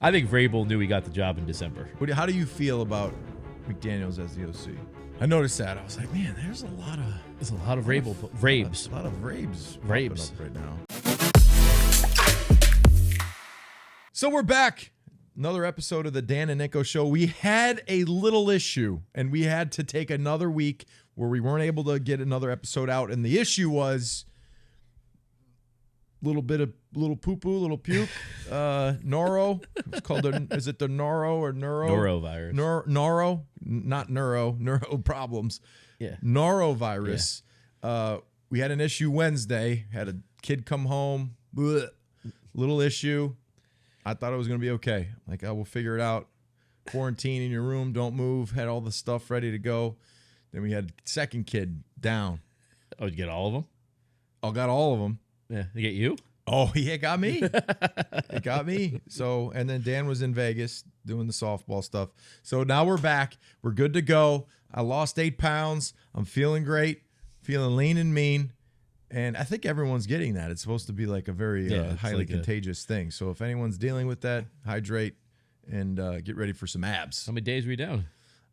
I think Vrabel knew he got the job in December. How do you feel about McDaniels as the OC? I noticed that. I was like, man, there's a lot of Vrabes. A lot of Vrabes up right now. So we're back. Another episode of the Dan and Ninko Show. We had a little issue, and we had to take another week where we weren't able to get another episode out. And the issue was little poo-poo, little puke, noro. It's called, is it the noro or neuro? Norovirus. Noro, not neuro problems. Yeah. Norovirus. Yeah. We had an issue Wednesday. Had a kid come home. Blech, little issue. I thought it was going to be okay. Like, I will figure it out. Quarantine in your room. Don't move. Had all the stuff ready to go. Then we had second kid down. Oh, did you get all of them? I got all of them. Yeah. They get you? Oh, yeah, it got me. It got me. So, and then Dan was in Vegas doing the softball stuff. So now we're back. We're good to go. I lost 8 pounds. I'm feeling great. Feeling lean and mean. And I think everyone's getting that. It's supposed to be like a very highly contagious thing. So if anyone's dealing with that, hydrate and get ready for some abs. How many days were you down?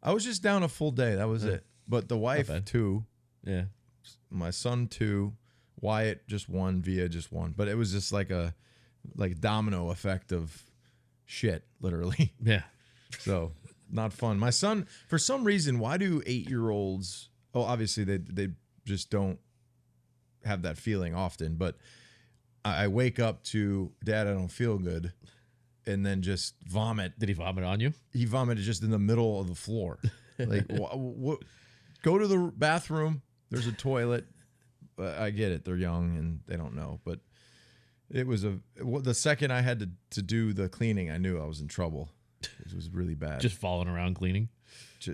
I was just down a full day. That was it. But the wife, 2. Yeah. My son, 2. Wyatt, just 1. Via, just 1. But it was just like a domino effect of shit, literally. Yeah. So not fun. My son, for some reason, why do 8-year-olds, obviously they just don't have that feeling often, but I wake up to, Dad, I don't feel good, and then just vomit. Did he vomit on you? He vomited just in the middle of the floor. Like, go to the bathroom. There's a toilet. I get it. They're young and they don't know, but it was the second I had to do the cleaning, I knew I was in trouble. It was really bad. Just falling around cleaning.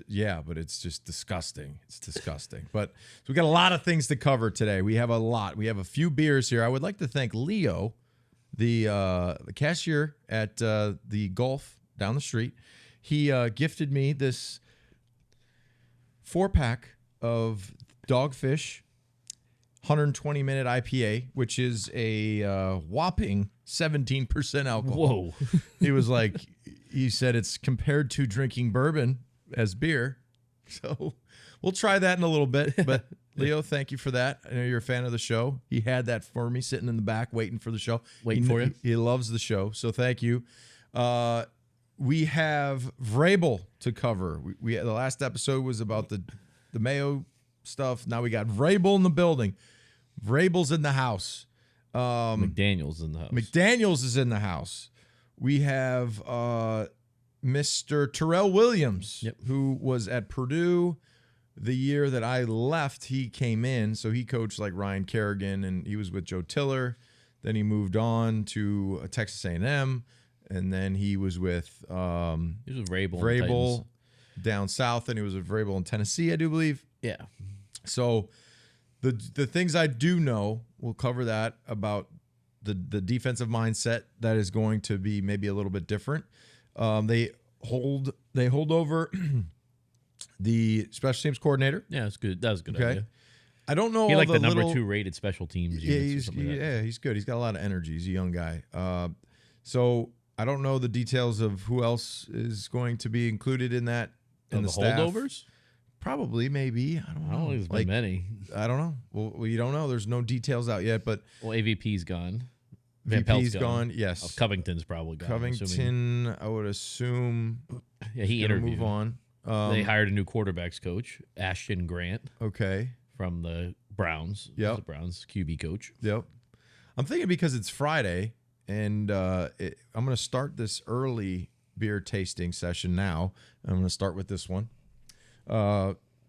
Yeah, but it's just disgusting. It's disgusting. But so we got a lot of things to cover today. We have a lot. We have a few beers here. I would like to thank Leo, the cashier at the Gulf down the street. He gifted me this 4-pack of Dogfish 120-minute IPA, which is a whopping 17% alcohol. Whoa. He was like, he said it's compared to drinking bourbon as beer. So we'll try that in a little bit. But Leo, thank you for that. I know you're a fan of the show. He had that for me sitting in the back waiting for the show. Waiting for you. He loves the show. So thank you. We have Vrabel to cover. We the last episode was about the Mayo stuff. Now we got Vrabel in the building. Vrabel's in the house. McDaniels in the house. McDaniels is in the house. We have Mr. Terrell Williams, who was at Purdue the year that I left. He came in, so he coached like Ryan Kerrigan, and he was with Joe Tiller. Then he moved on to Texas A&M, and then he was with he was with Vrabel down south, and he was with Vrabel in Tennessee, I do believe. Yeah. So the things I do know, we'll cover that about the defensive mindset that is going to be maybe a little bit different. They hold over the special teams coordinator. Yeah, that's good. That was a good idea. I don't know. He like the number 2 rated special teams. Yeah, he's good. He's got a lot of energy. He's a young guy. So I don't know the details of who else is going to be included in that. In the staff. Holdovers? Probably, maybe. I don't know. I don't think there's been many. I don't know. Well, you don't know. There's no details out yet, but AVP's gone. VP's gone. Yes. Oh, Covington's probably gone. Covington, I would assume. Yeah, he interviewed. Move on. They hired a new quarterbacks coach, Ashton Grant. Okay. From the Browns. Yep. The Browns QB coach. Yep. I'm thinking because it's Friday, and I'm going to start this early beer tasting session now. I'm going to start with this one.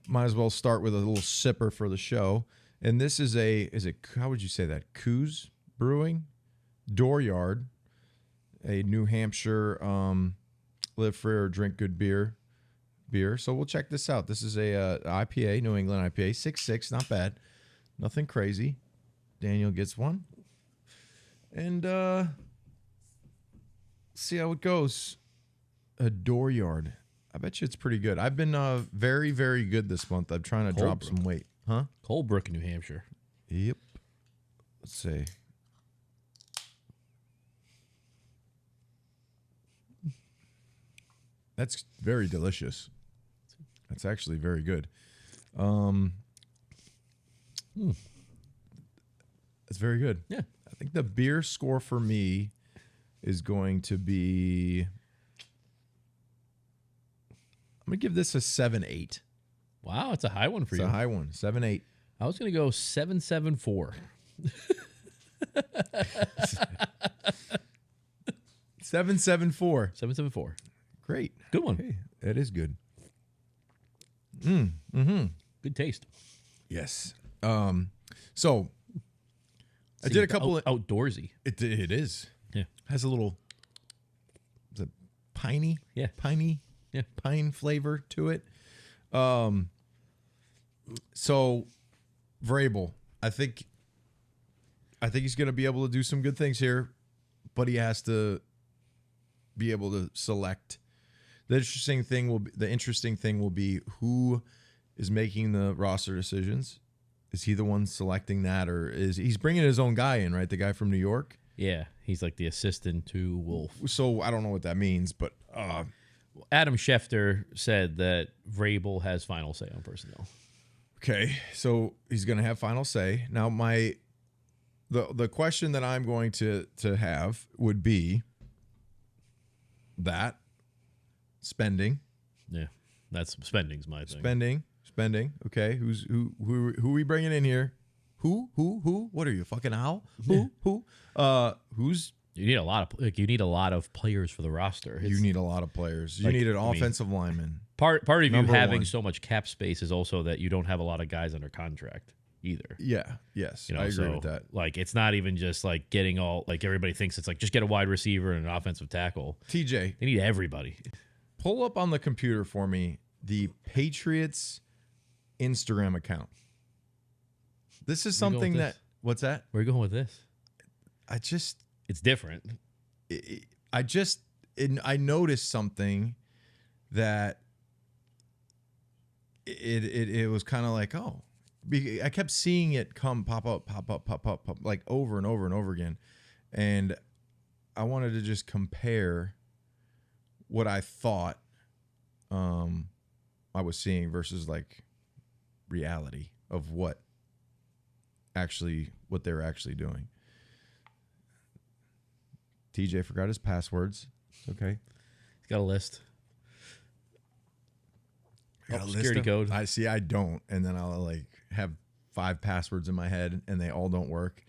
Might as well start with a little sipper for the show. And this is how would you say that? Coos Brewing Dooryard, a New Hampshire live free or drink good beer. So we'll check this out. This is a IPA, New England IPA, 6.6, not bad. Nothing crazy. Daniel gets one. And see how it goes. A Dooryard. I bet you it's pretty good. I've been very, very good this month. I'm trying to drop some weight. Huh? Colebrook, New Hampshire. Yep. Let's see. That's very delicious. That's actually very good. That's very good. Yeah. I think the beer score for me is going to be. I'm going to give this a 7.8. Wow, it's a high one for you. It's a high one. 7.8. I was going to go 7.74. 7.74. 7.74. Great. Good one. Hey, that is good. Good taste. Yes. So I did a couple of outdoorsy. It is. Yeah. Has a little. Is it piney? Yeah. Piney. Yeah. Pine flavor to it. So Vrabel, I think he's going to be able to do some good things here, but he has to be able to select. The interesting thing will be who is making the roster decisions. Is he the one selecting that, or is he's bringing his own guy in, right? The guy from New York. Yeah, he's like the assistant to Wolf. So I don't know what that means, but Adam Schefter said that Vrabel has final say on personnel. Okay, so he's going to have final say. Now, the question that I'm going to have would be that spending. Yeah, that's spending's my thing. Spending. Okay, who are we bringing in here? Who? What are you, fucking owl? Who? Who's? You need a lot of players for the roster. You need a lot of players. You need an offensive lineman. Part of you having one. so much cap space is also that you don't have a lot of guys under contract either. Yeah. Yes. I agree with that. Like, it's not even just like getting all, like everybody thinks it's like just get a wide receiver and an offensive tackle. TJ, they need everybody. Pull up on the computer for me the Patriots Instagram account. This is something that. What's that? Where are you going with this? It's different. I noticed something that it was kind of like, oh, I kept seeing it pop up, like over and over and over again. And I wanted to just compare what I thought I was seeing versus like reality of what they're actually doing. TJ forgot his passwords. Okay. He's got a list. Security code. I don't. And then I'll like have 5 passwords in my head and they all don't work.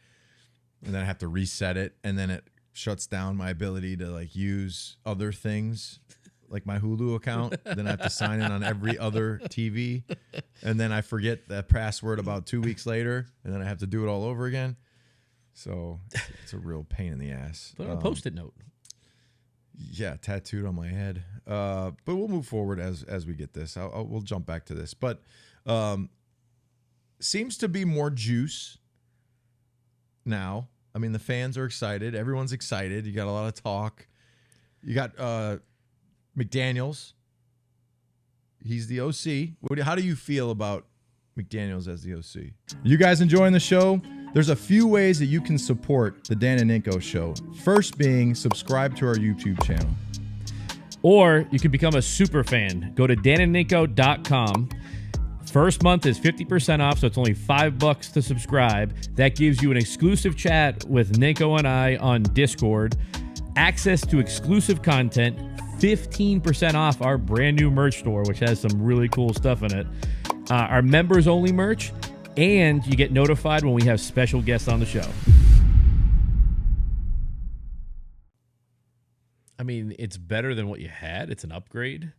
And then I have to reset it. And then it shuts down my ability to like use other things like my Hulu account. Then I have to sign in on every other TV. And then I forget that password about 2 weeks later. And then I have to do it all over again. So it's a real pain in the ass. Put on a Post-it note. Yeah, tattooed on my head. But we'll move forward as we get this. We'll jump back to this. But seems to be more juice now. I mean, the fans are excited. Everyone's excited. You got a lot of talk. You got McDaniels. He's the OC. How do you feel about McDaniels as the OC? You guys enjoying the show? There's a few ways that you can support the Dan and Ninko Show. First being subscribe to our YouTube channel. Or you can become a super fan. Go to danandninko.com. First month is 50% off, so it's only $5 to subscribe. That gives you an exclusive chat with Ninko and I on Discord, access to exclusive content, 15% off our brand new merch store, which has some really cool stuff in it, our members only merch, and you get notified when we have special guests on the show. I mean, it's better than what you had. It's an upgrade.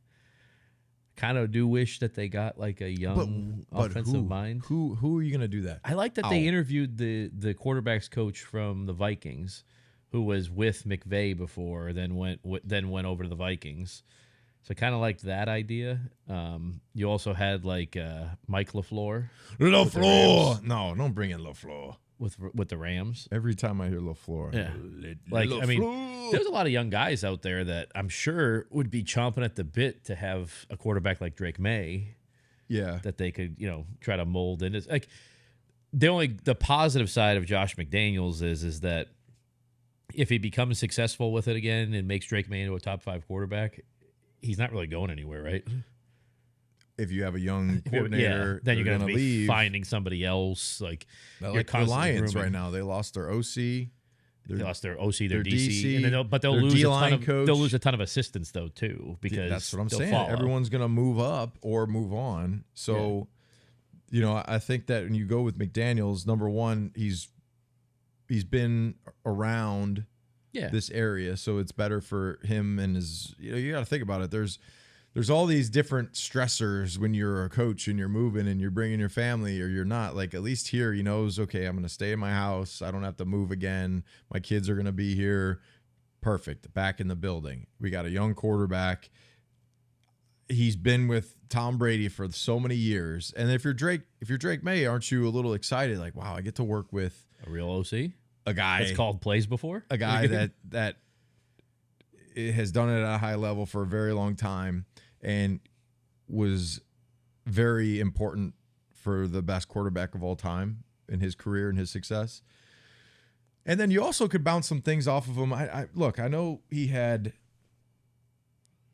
Kind of do wish that they got like a young offensive mind. Who are you going to do that? I like that they interviewed the quarterback's coach from the Vikings, who was with McVay before, then went over to the Vikings. So I kind of liked that idea. You also had like Mike LaFleur. LaFleur. No, don't bring in LaFleur. With the Rams. Every time I hear LaFleur. Yeah. I mean, there's a lot of young guys out there that I'm sure would be chomping at the bit to have a quarterback like Drake May. Yeah. That they could, try to mold into. Like, the positive side of Josh McDaniels is that if he becomes successful with it again and makes Drake May into a top 5 quarterback, he's not really going anywhere, right? If you have a young coordinator, then you're going to be leave. Finding somebody else. Like the Lions right now, they lost their OC. They lost their OC, their DC, DC, and then they'll lose D-line coach. They'll lose a ton of assistants though too, because that's what I'm saying. Follow. Everyone's going to move up or move on. So, I think that when you go with McDaniels, number one, he's been around this area, so it's better for him and his. You got to think about it. There's all these different stressors when you're a coach and you're moving and you're bringing your family or you're not. Like at least here, he knows, okay, I'm going to stay in my house. I don't have to move again. My kids are going to be here. Perfect. Back in the building. We got a young quarterback. He's been with Tom Brady for so many years. And if you're Drake May, aren't you a little excited? Like, wow, I get to work with a real OC, a guy that's called plays before, a guy that has done it at a high level for a very long time and was very important for the best quarterback of all time in his career and his success. And then you also could bounce some things off of him. I know he had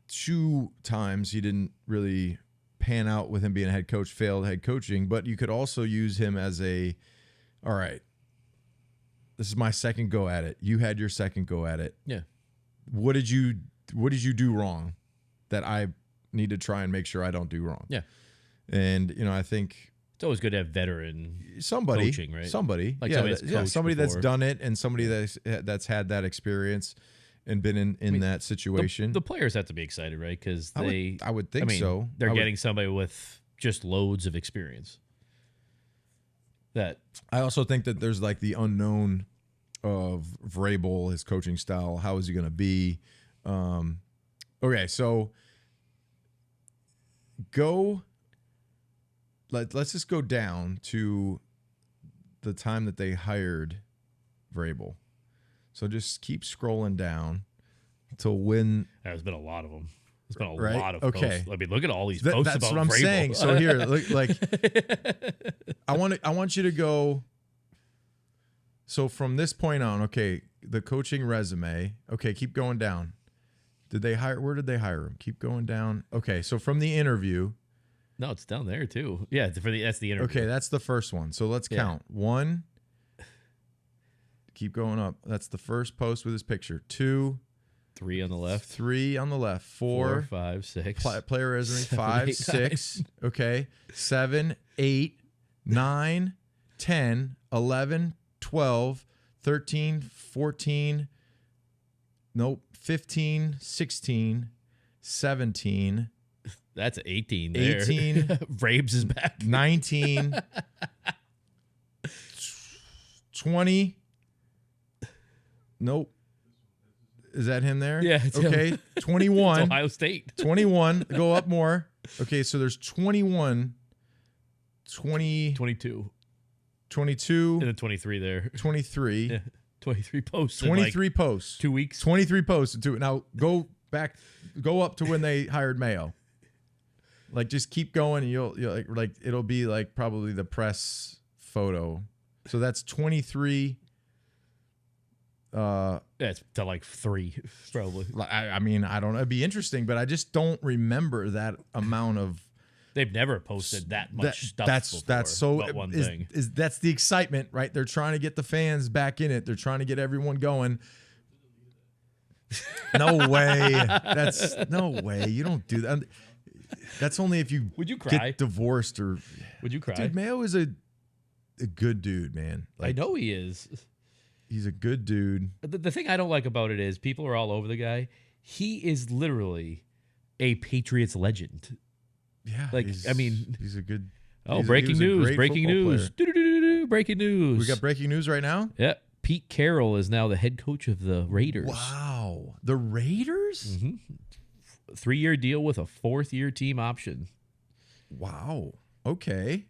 2 times he didn't really pan out with him being a head coach, failed head coaching, but you could also use him as all right, this is my second go at it. You had your second go at it. Yeah. What did you do wrong that I need to try and make sure I don't do wrong? Yeah. And, I think it's always good to have veteran somebody coaching, right? Somebody. Like somebody that's before. done it and somebody that's had that experience and been in that situation. The players have to be excited, right? Because I would think so. They're getting somebody with just loads of experience. That I also think that there's like the unknown of Vrabel, his coaching style. How is he going to be? Okay, so let's just go down to the time that they hired Vrabel. So just keep scrolling down to when. There's been a lot of them. There's been a right? lot of okay. posts. I mean, look at all these posts that's about what I'm Vrabel. saying. So here, like, I want you to go. So from this point on, okay, the coaching resume. Okay, keep going down. Where did they hire him? Keep going down. Okay, so from the interview. No, it's down there too. Yeah, that's the interview. Okay, that's the first one. So let's count. 1. Keep going up. That's the first post with his picture. 2. 3 on the left. 3 on the left. 4, 5, 6. Player resume. 7, 5, 8, 6. Okay. 7, 8, 9, 10, 11, 12, 13, 14. Nope. 15, 16, 17. That's 18 there. 18. Rabes is back. 19. 20. Nope. Is that him there? Yeah. It's okay. him. 21. It's Ohio State. 21. Go up more. Okay, so there's 21. 20. 22. 22. And then 23 there. 23. Yeah. 23 posts. 23 posts. 2 weeks. 23 posts. Now go up to when they hired Mayo. Like just keep going and you'll like it'll be like probably the press photo. So that's 23. Yeah, it's to like 3 probably. I mean, I don't know. It'd be interesting, but I just don't remember that amount of. They've never posted that much stuff. That's so. But one thing that's the excitement, right? They're trying to get the fans back in it. They're trying to get everyone going. No way. That's no way. You don't do that. That's only if you would you cry? Get divorced or would you cry? Dude, Mayo is a good dude, man. Like, I know he is. He's a good dude. The thing I don't like about it is people are all over the guy. He is literally a Patriots legend. Yeah. Like, I mean, he's a good. Oh, breaking news. Breaking news. Breaking news. We got breaking news right now? Yeah. Pete Carroll is now the head coach of the Raiders. Wow. The Raiders? Mm-hmm. 3-year deal with a 4th-year team option. Wow. Okay.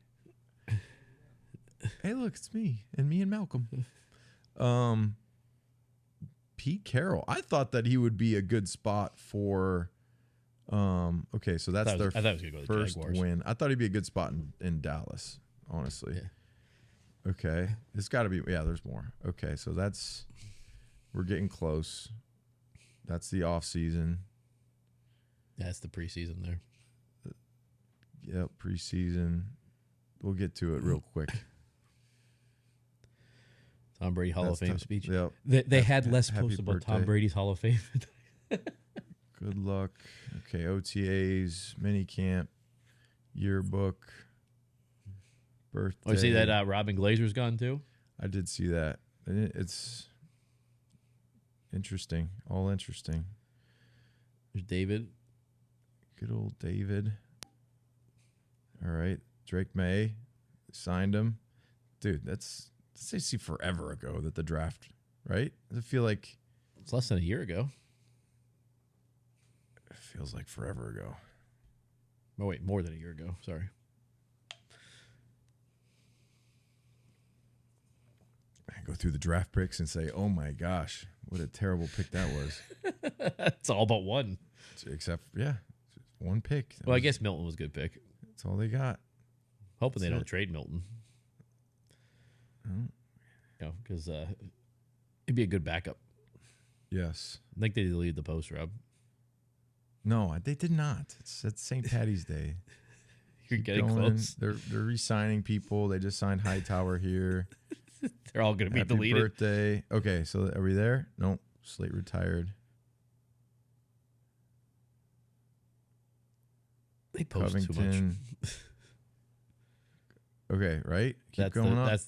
Hey, look, it's me and Malcolm. Pete Carroll. I thought that he would be a good spot for. Okay, so that's their I thought it was gonna go to the first Jaguars. win. I thought he'd be a good spot in Dallas, honestly. Yeah. Okay, it's got to be. Yeah, there's more. Okay, so we're getting close. That's the off season. That's the preseason there. Yep, preseason. We'll get to it real quick. Tom Brady Hall of Fame speech. Yep. They had less happy posts about Tom birthday. Brady's Hall of Fame. Good luck. Okay, OTAs, mini camp, yearbook, birthday. Oh, you see that Robin Glazer's gone too? I did see that. And it's interesting. All interesting. There's David. Good old David. All right. Drake May signed him. Dude, that's basically forever ago that the draft, right? Does it feel like... It's less than a year ago. It feels like forever ago. Oh, wait, more than a year ago. Sorry. I go through the draft picks and say, oh my gosh, what a terrible pick that was. It's all but one. Except, yeah, one pick. Well, I guess Milton was a good pick. That's all they got. Hoping they That's don't it. trade Milton. Oh. No, because it'd be a good backup. Yes. I think they deleted the post, Rob. No, they did not. It's St. Patty's Day. You're Keep getting going. close. They're re-signing people. They just signed Hightower here. They're all going to be Happy deleted. birthday. Okay, so are we there? Nope. Slate retired. They post too much. Covington. Okay, right? Keep going up.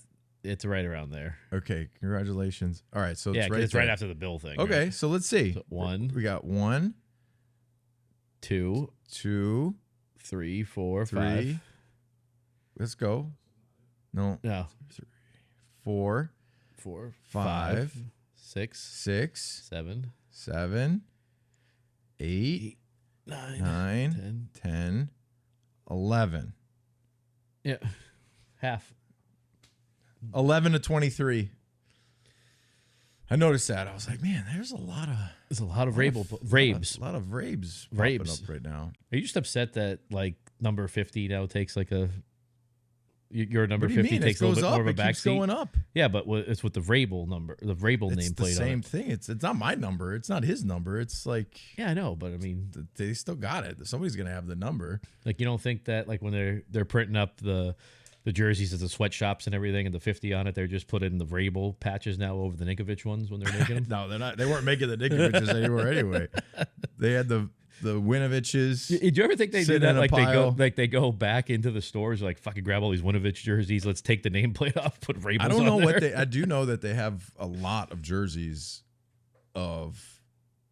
It's right around there. Okay, congratulations. All right, so Yeah, it's 'cause right it's right there. after the Bill thing. Okay, right? so let's see. So 1, We got 1, 2, 2, 3, 4, 3. 5. Let's go. No. No. 4, 4, 5, 6, 6, 7, 7, 8, 9, 9, 10. 10, 11. Yeah. Half. 11 to 23. I noticed that. I was like, man, there's a lot of There's a lot of Rabes Rabes. a lot of Rabes popping Rabes. up right now. Are you just upset that like number 50 now takes like a your number What do you 50 mean? takes It a little goes bit up. more of a It keeps backseat? going up. Yeah, but it's with the Rabel number, the Rabel It's the nameplate on same it. thing. It's not my number. It's not his number. It's like Yeah, I know, but I mean, they still got it. Somebody's gonna have the number. like you don't think that like when they're printing up the jerseys at the sweatshops and everything and the 50 on it, they're just putting the Rabel patches now over the Ninkovich ones when they're making them? No, they're not. They weren't making the Ninkoviches anymore anyway. They had the Winoviches. Did you ever think they do sitting that? in a Like they pile. go back into the stores, like fucking grab all these Winovich jerseys. Let's take the nameplate off, put Rabels I don't know on what there. they. I do know that they have a lot of jerseys.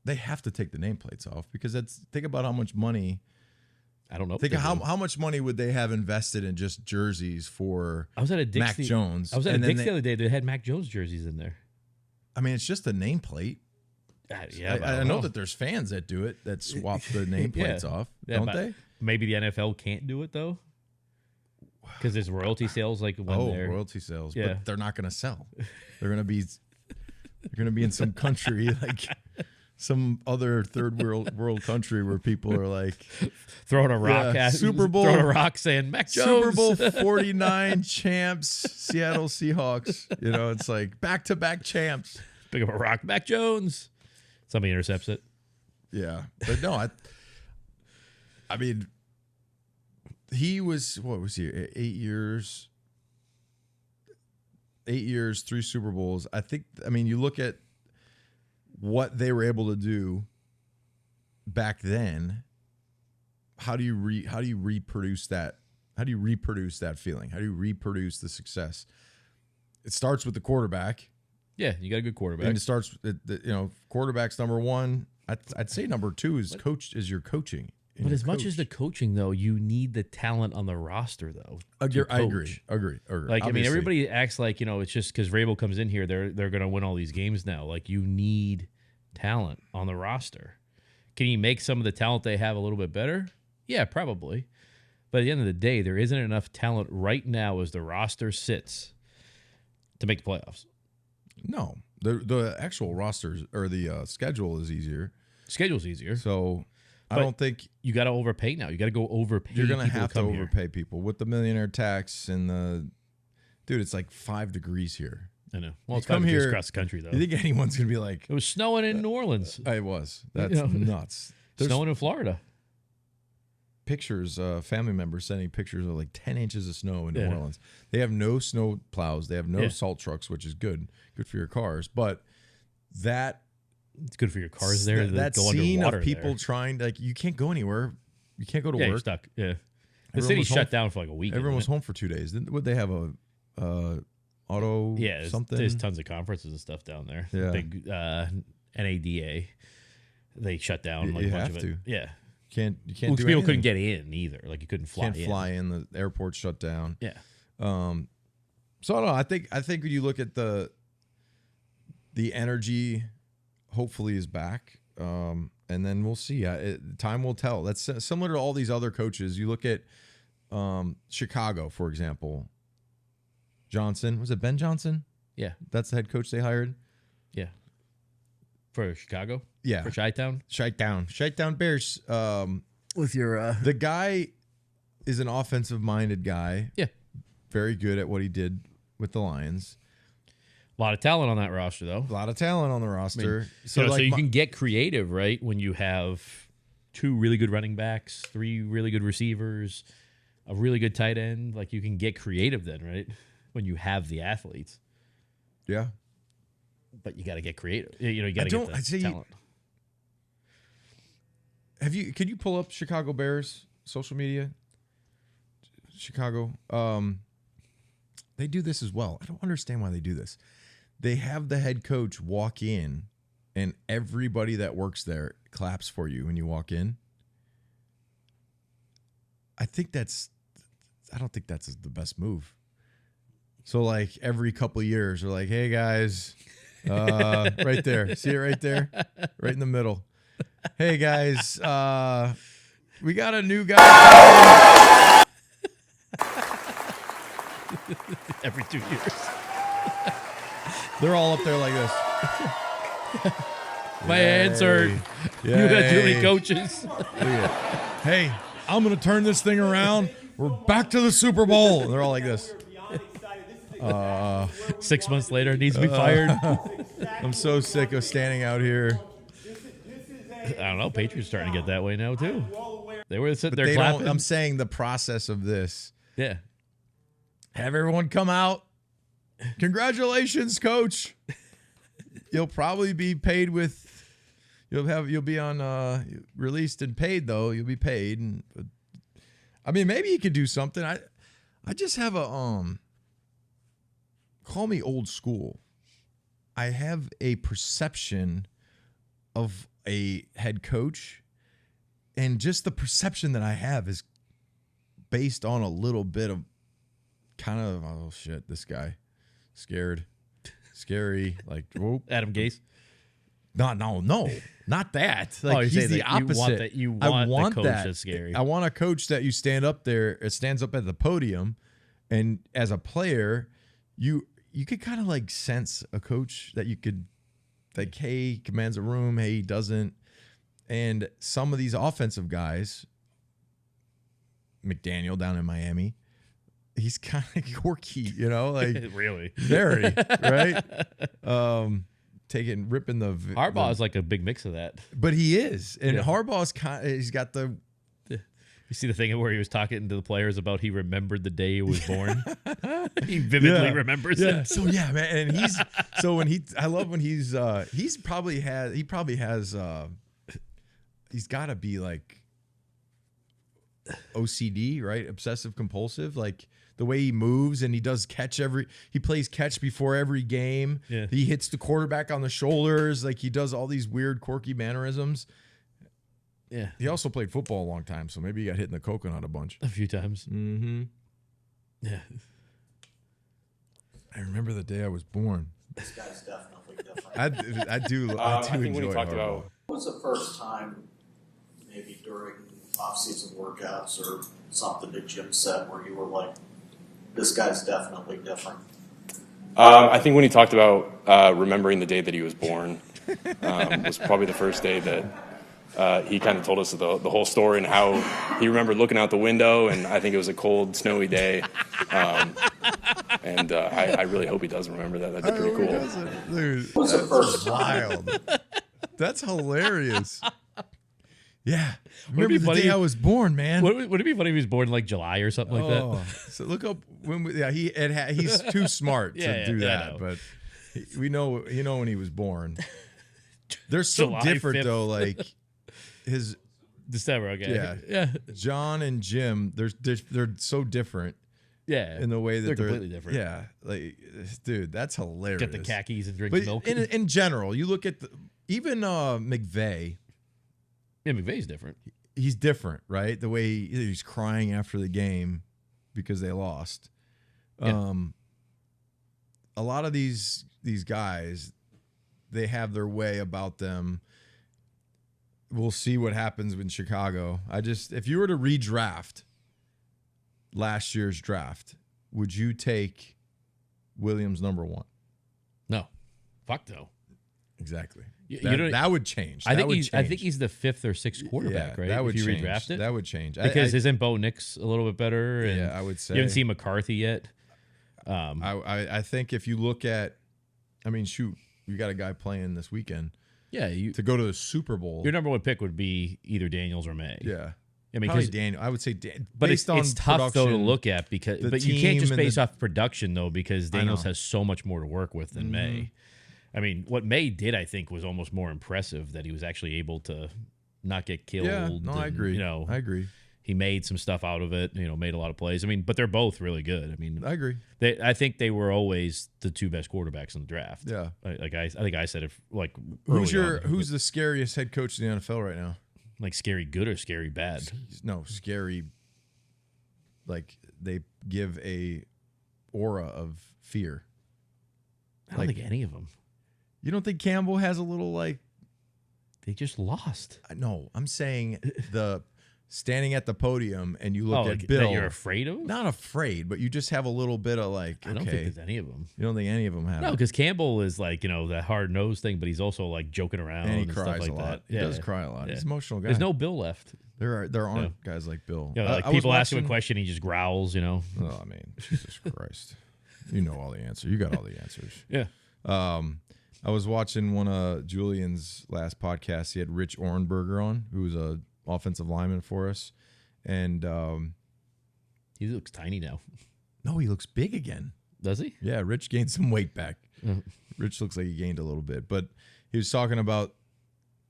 They have to take the nameplates off because think about how much money. I don't know. if Think they of do. how much money would they have invested in just jerseys for I was at a Dick's Mac Jones. I was at a and then Dick's the other day. They had Mac Jones jerseys in there. I mean, it's just a nameplate. Yeah, but I know that there's fans that do it that swap the nameplates off, Yeah, don't but they? Maybe the NFL can't do it though, because there's royalty sales. Like when they're royalty sales, Yeah. but they're not going to sell. They're going to be in some country like some other third world country where people are like throwing a rock Yeah, at Super Bowl- throwing a rock saying Mac Super Jones. Bowl 49 champs, Seattle Seahawks. You know, it's like back-to-back champs. Pick up a rock, Mac Jones. Somebody intercepts it. Yeah, but no, I mean, he was what was he? 8 years, 8 years, 3 Super Bowls. I think. I mean, you look at what they were able to do back then. How do you reproduce that? How do you reproduce that feeling? How do you reproduce the success? It starts with the quarterback. Yeah, you got a good quarterback. And it starts, quarterback's number one. I'd say number 2 is your coaching. But as much as the coaching, though, you need the talent on the roster, though. I to agree. coach. Like, Obviously. I mean, everybody acts like, it's just because Rabel comes in here, they're going to win all these games now. Like, you need talent on the roster. Can you make some of the talent they have a little bit better? Yeah, probably. But at the end of the day, there isn't enough talent right now as the roster sits to make the playoffs. No, the actual rosters or the schedule is easier. Schedule's easier. So I But don't think you got to overpay now. You got to go overpay. you're going to people have to come here. overpay people with the millionaire tax and dude. It's like 5 degrees here. I know. Well, it's come come here here- across the country, though. You think anyone's going to be like? It was snowing in New Orleans. It was. That's nuts. There's- Snowing in Florida. pictures, family members sending pictures of like 10 inches of snow in New Orleans. They have no snow plows. They have no salt trucks, which is good for your cars. But it's good for your cars there. That go scene underwater of people there. trying, like, you can't go anywhere. You can't go to work. You're stuck. Yeah. The city shut down for like a week. Everyone was home for 2 days. Would they have a auto something? There's tons of conferences and stuff down there. Yeah. Big NADA. They shut down like You a bunch have of to. it. Yeah. You can't do people anything. couldn't get in either. Like you couldn't fly in. Can't fly in. The airport shut down. Yeah. So I don't know. I think when you look at the energy, hopefully is back. And then we'll see. Time will tell. That's similar to all these other coaches. You look at Chicago, for example. Johnson. Was it Ben Johnson? Yeah. That's the head coach they hired? Yeah. For Chicago? Yeah. For Chi-Town? Chi-Town Bears. With your... The guy is an offensive-minded guy. Yeah. Very good at what he did with the Lions. A lot of talent on that roster, though. A lot of talent on the roster. So you can get creative, right? When you have 2 really good running backs, 3 really good receivers, a really good tight end. Like, you can get creative then, right? When you have the athletes. Yeah. But you got to get creative. You know, you got to get the talent. Can you pull up Chicago Bears social media? Chicago. They do this as well. I don't understand why they do this. They have the head coach walk in, and everybody that works there claps for you when you walk in. I don't think that's the best move. So like every couple of years, they're like, "Hey guys, right there, see it right there, right in the middle. Hey guys, we got a new guy." Every 2 years. They're all up there like this. My hands hurt. You got too many coaches. Hey, I'm going to turn this thing around. We're back to the Super Bowl. And they're all like this. 6 months later, it needs to be fired. I'm so sick of standing out here. I don't know. Patriots starting to get that way now, too. They were sitting there clapping. I'm saying the process of this. Yeah. Have everyone come out. Congratulations, coach. You'll probably be paid with. You'll be on released and paid though. You'll be paid. And I mean, maybe you could do something. I just have a call me old school. I have a perception of a head coach, and just the perception that I have is based on a little bit of kind of, oh shit, this guy scary, like, whoop. Adam Gase. No, not that. Like, he's the opposite. You want the coach that's scary. I want a coach that you stand up there, it stands up at the podium, and as a player, you could kind of like sense a coach that you could, like, hey, he commands a room, hey, he doesn't. And some of these offensive guys, McDaniel down in Miami, he's kind of quirky, you know, like really, very right. Ripping the Harbaugh is like a big mix of that, but he is, and Harbaugh's he's got the. You see the thing where he was talking to the players about he remembered the day he was born. He vividly remembers it. So yeah, man, and he's I love when he's probably has he's got to be like OCD, right? Obsessive compulsive, like the way he moves, and he plays catch before every game. Yeah. He hits the quarterback on the shoulders, like he does all these weird, quirky mannerisms. Yeah. He also played football a long time, so maybe he got hit in the coconut a bunch. A few times. Mm-hmm. Yeah. I remember the day I was born. This guy's definitely different. I do think enjoy when he talked Harbaugh. about What was the first time, maybe during off-season workouts or something that Jim said where you were like, this guy's definitely different? I think when he talked about remembering the day that he was born was probably the first day that he kind of told us the whole story and how he remembered looking out the window, and I think it was a cold, snowy day. And I really hope he does remember that. That'd be pretty cool. Dude, What's the that's first wild. That's hilarious. Yeah. Would it be Remember the funny- day I was born, man. Would it be funny if he was born in like July or something like that? So look up when he's too smart Yeah, to do yeah, I that, know. but we know when he was born. They're so July different 5th. though. Like his December, okay. Yeah. Yeah. John and Jim, they're so different Yeah. in the way that They're completely different. Yeah, like dude, that's hilarious. Get the khakis and drink But milk. in general, you look at even McVay. Yeah, McVay's different. He's different, right? The way he's crying after the game because they lost. Yeah. A lot of these guys, they have their way about them. We'll see what happens in Chicago. If you were to redraft last year's draft, would you take Williams number 1? No. Fuck no. Exactly. don't- That would change. I That think would he's change. the 5th or 6th quarterback, right? That would if you change. redraft it. That would change. Because isn't Bo Nix a little bit better? And Yeah, I would say. You haven't seen McCarthy yet. I think if you look at, I mean, shoot, you got a guy playing this weekend Yeah, to go to the Super Bowl. your number one pick would be either Daniels or May. Yeah, I mean, probably 'cause- Daniel. I would say Dan. but it's based on tough though to production, look at because, the but you can't team just and base the- off production though because I Daniels know. has so much more to work with than May. I mean, what May did, I think, was almost more impressive that he was actually able to not get killed. Yeah, no, I and, agree. You know, I agree. he made some stuff out of it. You know, made a lot of plays. I mean, but they're both really good. I mean, I agree. I think they were always the two best quarterbacks in the draft. Yeah. I think I said it like Who's early on, who's the scariest head coach in the NFL right now? like scary good or scary bad? No, scary. Like they give a aura of fear. I don't think any of them. You don't think Campbell has a little like? They just lost. No, I'm saying the standing at the podium and you look like at Bill. that you're afraid of? Not afraid, but you just have a little bit of like. I don't okay, think there's any of them. you don't think any of them have. No, it. because Campbell is like, you know, that hard nose thing, but he's also like joking around And he and stuff cries like a lot. that. He does cry a lot. Yeah. He's an emotional guy. There's no Bill left. There aren't guys like Bill. You know, like I was people ask him a watching- question, he just growls, you know. Oh, I mean, Jesus Christ. You know all the answers. You got all the answers. Yeah. I was watching one of Julian's last podcasts. He had Rich Orenberger on, who was a offensive lineman for us. And He looks tiny now. no, he looks big again. Does he? Yeah, Rich gained some weight back. Rich looks like he gained a little bit. But he was talking about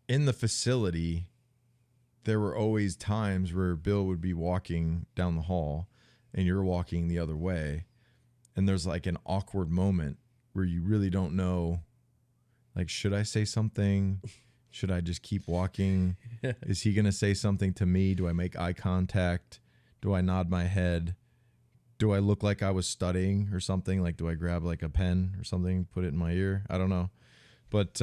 in the facility, there were always times where Bill would be walking down the hall and you're walking the other way. And there's like an awkward moment where you really don't know, like, should I say something? Should I just keep walking? Is he going to say something to me? Do I make eye contact? Do I nod my head? Do I look like I was studying or something? Like, do I grab like a pen or something, put it in my ear? I don't know. But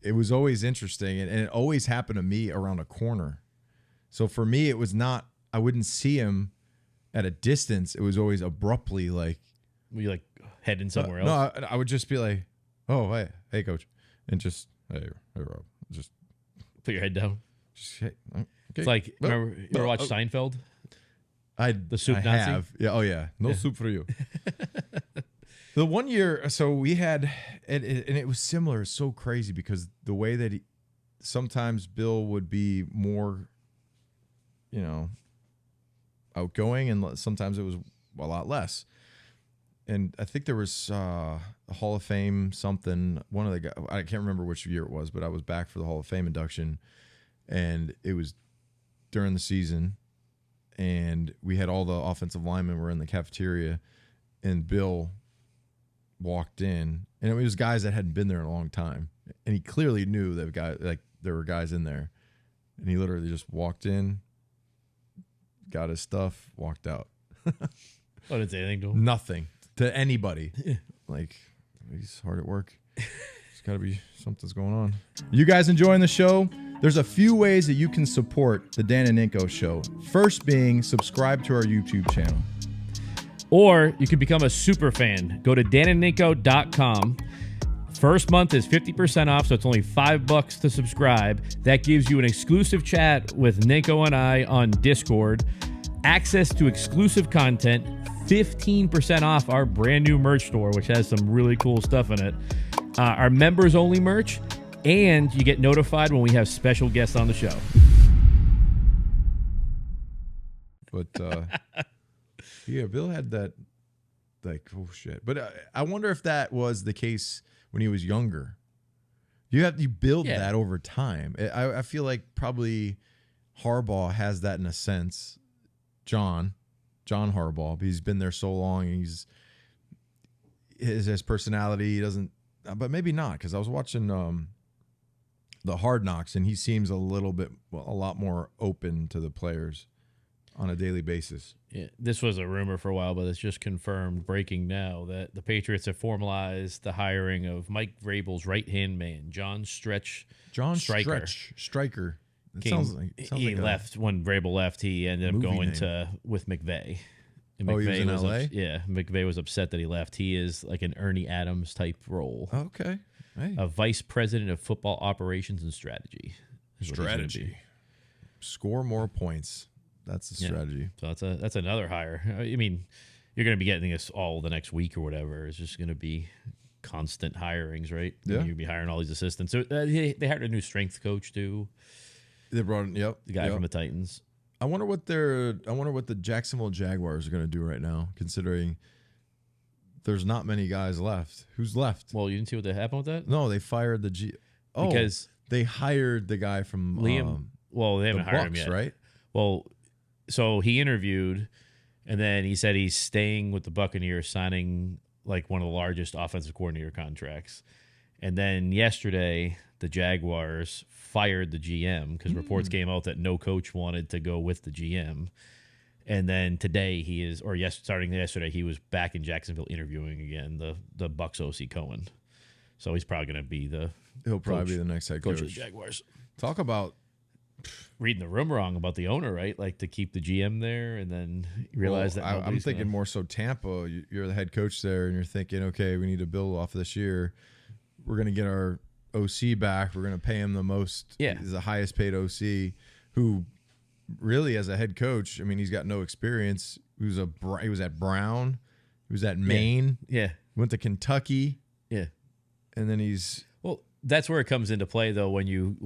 it was always interesting. And it always happened to me around a corner. So for me, it was not, I wouldn't see him at a distance. It was always abruptly like. Were you like heading somewhere else? No, I would just be like, oh, hey, coach. And just, hey, Rob. Just Put your head down. hey, okay. It's like, Well, remember, you ever watch Seinfeld? The soup I Nazi? have. Yeah. Oh yeah. No soup for you. The one year, so we had, and it was similar. It's so crazy because the way that sometimes Bill would be more, outgoing, and sometimes it was a lot less. And I think there was a Hall of Fame something. One of the guys, I can't remember which year it was, but I was back for the Hall of Fame induction, and it was during the season. And we had all the offensive linemen were in the cafeteria, and Bill walked in, and it was guys that hadn't been there in a long time, and he clearly knew that there were guys in there, and he literally just walked in, got his stuff, walked out. I didn't say anything to him. Nothing to anybody. Like, he's hard at work. There's got to be something's going on. You guys enjoying the show? There's a few ways that you can support the Dan and Ninko Show. First being subscribe to our YouTube channel. Or you can become a super fan. Go to danandninko.com. First month is 50% off, so it's only $5 to subscribe. That gives you an exclusive chat with Ninko and I on Discord, access to exclusive content, 15% off our brand new merch store, which has some really cool stuff in it, our members-only merch, and you get notified when we have special guests on the show. But yeah, Bill had that, like, oh shit. But I wonder if that was the case when he was younger. You build that over time. I feel like probably Harbaugh has that in a sense. John Harbaugh. He's been there so long. And his personality doesn't, but maybe not, because I was watching the Hard Knocks, and he seems a lot more open to the players on a daily basis. Yeah, this was a rumor for a while, but it's just confirmed, breaking now, that the Patriots have formalized the hiring of Mike Vrabel's right-hand man, John Streicher. Streicher. He left when Vrabel left. He ended up going with McVay. And he was in LA? McVay was upset that he left. He is like an Ernie Adams type role. Okay. Hey. A vice president of football operations and strategy. Score more points. That's the strategy. So that's another hire. I mean, you're going to be getting this all the next week or whatever. It's just going to be constant hirings, right? Yeah. You'll be hiring all these assistants. So they hired a new strength coach too. They brought in, the guy from the Titans. I wonder what the Jacksonville Jaguars are going to do right now, considering there's not many guys left. Who's left? Well, you didn't see what happened with that? No, they fired the because they hired the guy from Liam. Well, they haven't hired him yet, right? Well, so he interviewed, and then he said he's staying with the Buccaneers, signing like one of the largest offensive coordinator contracts. And then yesterday, the Jaguars fired the GM because reports came out that no coach wanted to go with the GM. And then today starting yesterday, he was back in Jacksonville interviewing again, the Bucs OC Cohen. So he's probably going to be he'll probably be the next head coach of the Jaguars. Talk about reading the room wrong about the owner, right? Like to keep the GM there, and then realize that I'm thinking more so Tampa. You're the head coach there, and you're thinking, okay, we need to build off this year. We're going to get our OC back. We're going to pay him the most. Yeah, he's the highest paid OC. Who really, as a head coach, I mean, he's got no experience. He was at Brown. He was at Maine. Yeah. Went to Kentucky. Yeah. And then he's that's where it comes into play though when you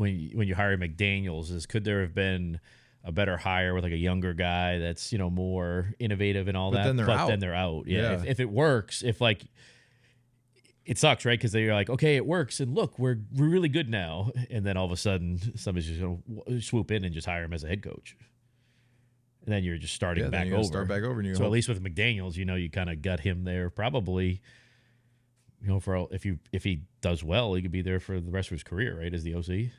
hire McDaniels, is could there have been a better hire with like a younger guy that's more innovative and all that? Then they're out. Yeah. If it works, if like it sucks, right? Because they're like, okay, it works, and look, we're really good now, and then all of a sudden somebody's just going to swoop in and just hire him as a head coach, and then you're just starting back over. Start back over, so at least with McDaniels, you kind of got him there probably. For if he does well, he could be there for the rest of his career, right? As the OC.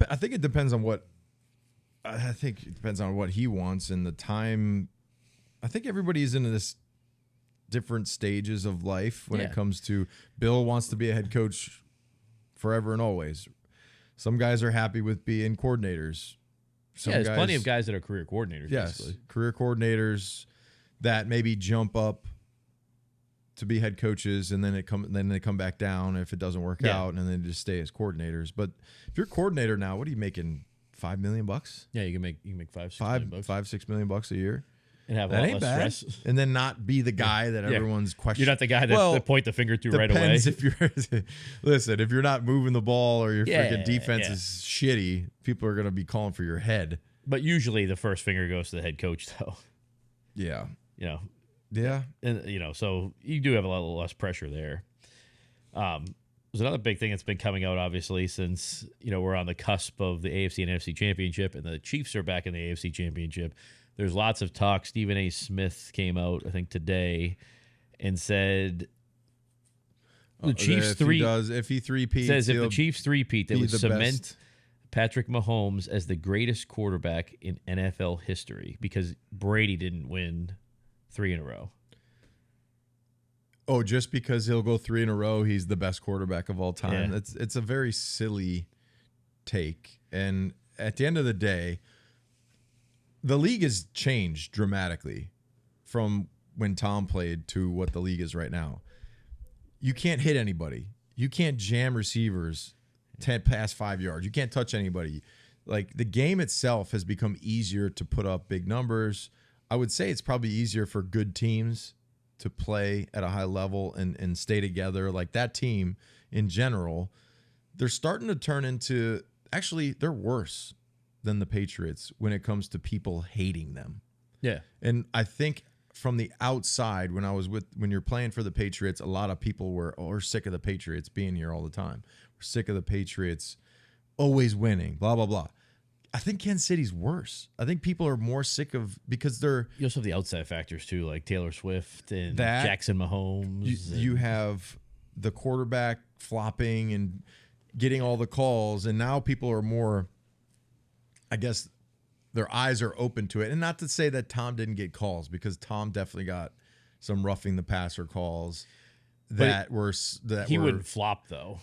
I think it depends on what. I think it depends on what he wants and the time. I think everybody's into this different stages of life when it comes to. Bill wants to be a head coach forever and always. Some guys are happy with being coordinators. There's plenty of guys that are career coordinators. Yes, basically. Career coordinators that maybe jump up to be head coaches, and then they come back down if it doesn't work out, and then just stay as coordinators. But if you're a coordinator now, what are you making? $5 million? Yeah, you can make $5-6 million. $5-6 million a year. And have a lot less stress. And then not be the guy that everyone's questioning. You're not the guy that point the finger to right away. If you're not moving the ball or your freaking defense is shitty, people are going to be calling for your head. But usually the first finger goes to the head coach, though. Yeah. Yeah. And, so you do have a little less pressure there. There's another big thing that's been coming out, obviously, since, we're on the cusp of the AFC and NFC championship, and the Chiefs are back in the AFC championship. There's lots of talk. Stephen A. Smith came out, I think, today and said the Chiefs if he three-peats, says if the Chiefs three-peat, that would cement best. Patrick Mahomes as the greatest quarterback in NFL history, because Brady didn't win 3 in a row. Oh, just because he'll go 3 in a row, he's the best quarterback of all time. Yeah. It's a very silly take. And at the end of the day, the league has changed dramatically from when Tom played to what the league is right now. You can't hit anybody. You can't jam receivers 10 past 5 yards. You can't touch anybody. Like, the game itself has become easier to put up big numbers. I would say it's probably easier for good teams to play at a high level and stay together. Like, that team in general, they're starting to turn into, actually, they're worse than the Patriots when it comes to people hating them. Yeah. And I think from the outside, when you're playing for the Patriots, a lot of people were sick of the Patriots being here all the time. We're sick of the Patriots always winning, blah, blah, blah. I think Kansas City's worse. I think people are more sick of because they're. You also have the outside factors too, like Taylor Swift and Jackson Mahomes. You have the quarterback flopping and getting all the calls, and now people are more, I guess, their eyes are open to it. And not to say that Tom didn't get calls, because Tom definitely got some roughing the passer calls that he wouldn't flop though.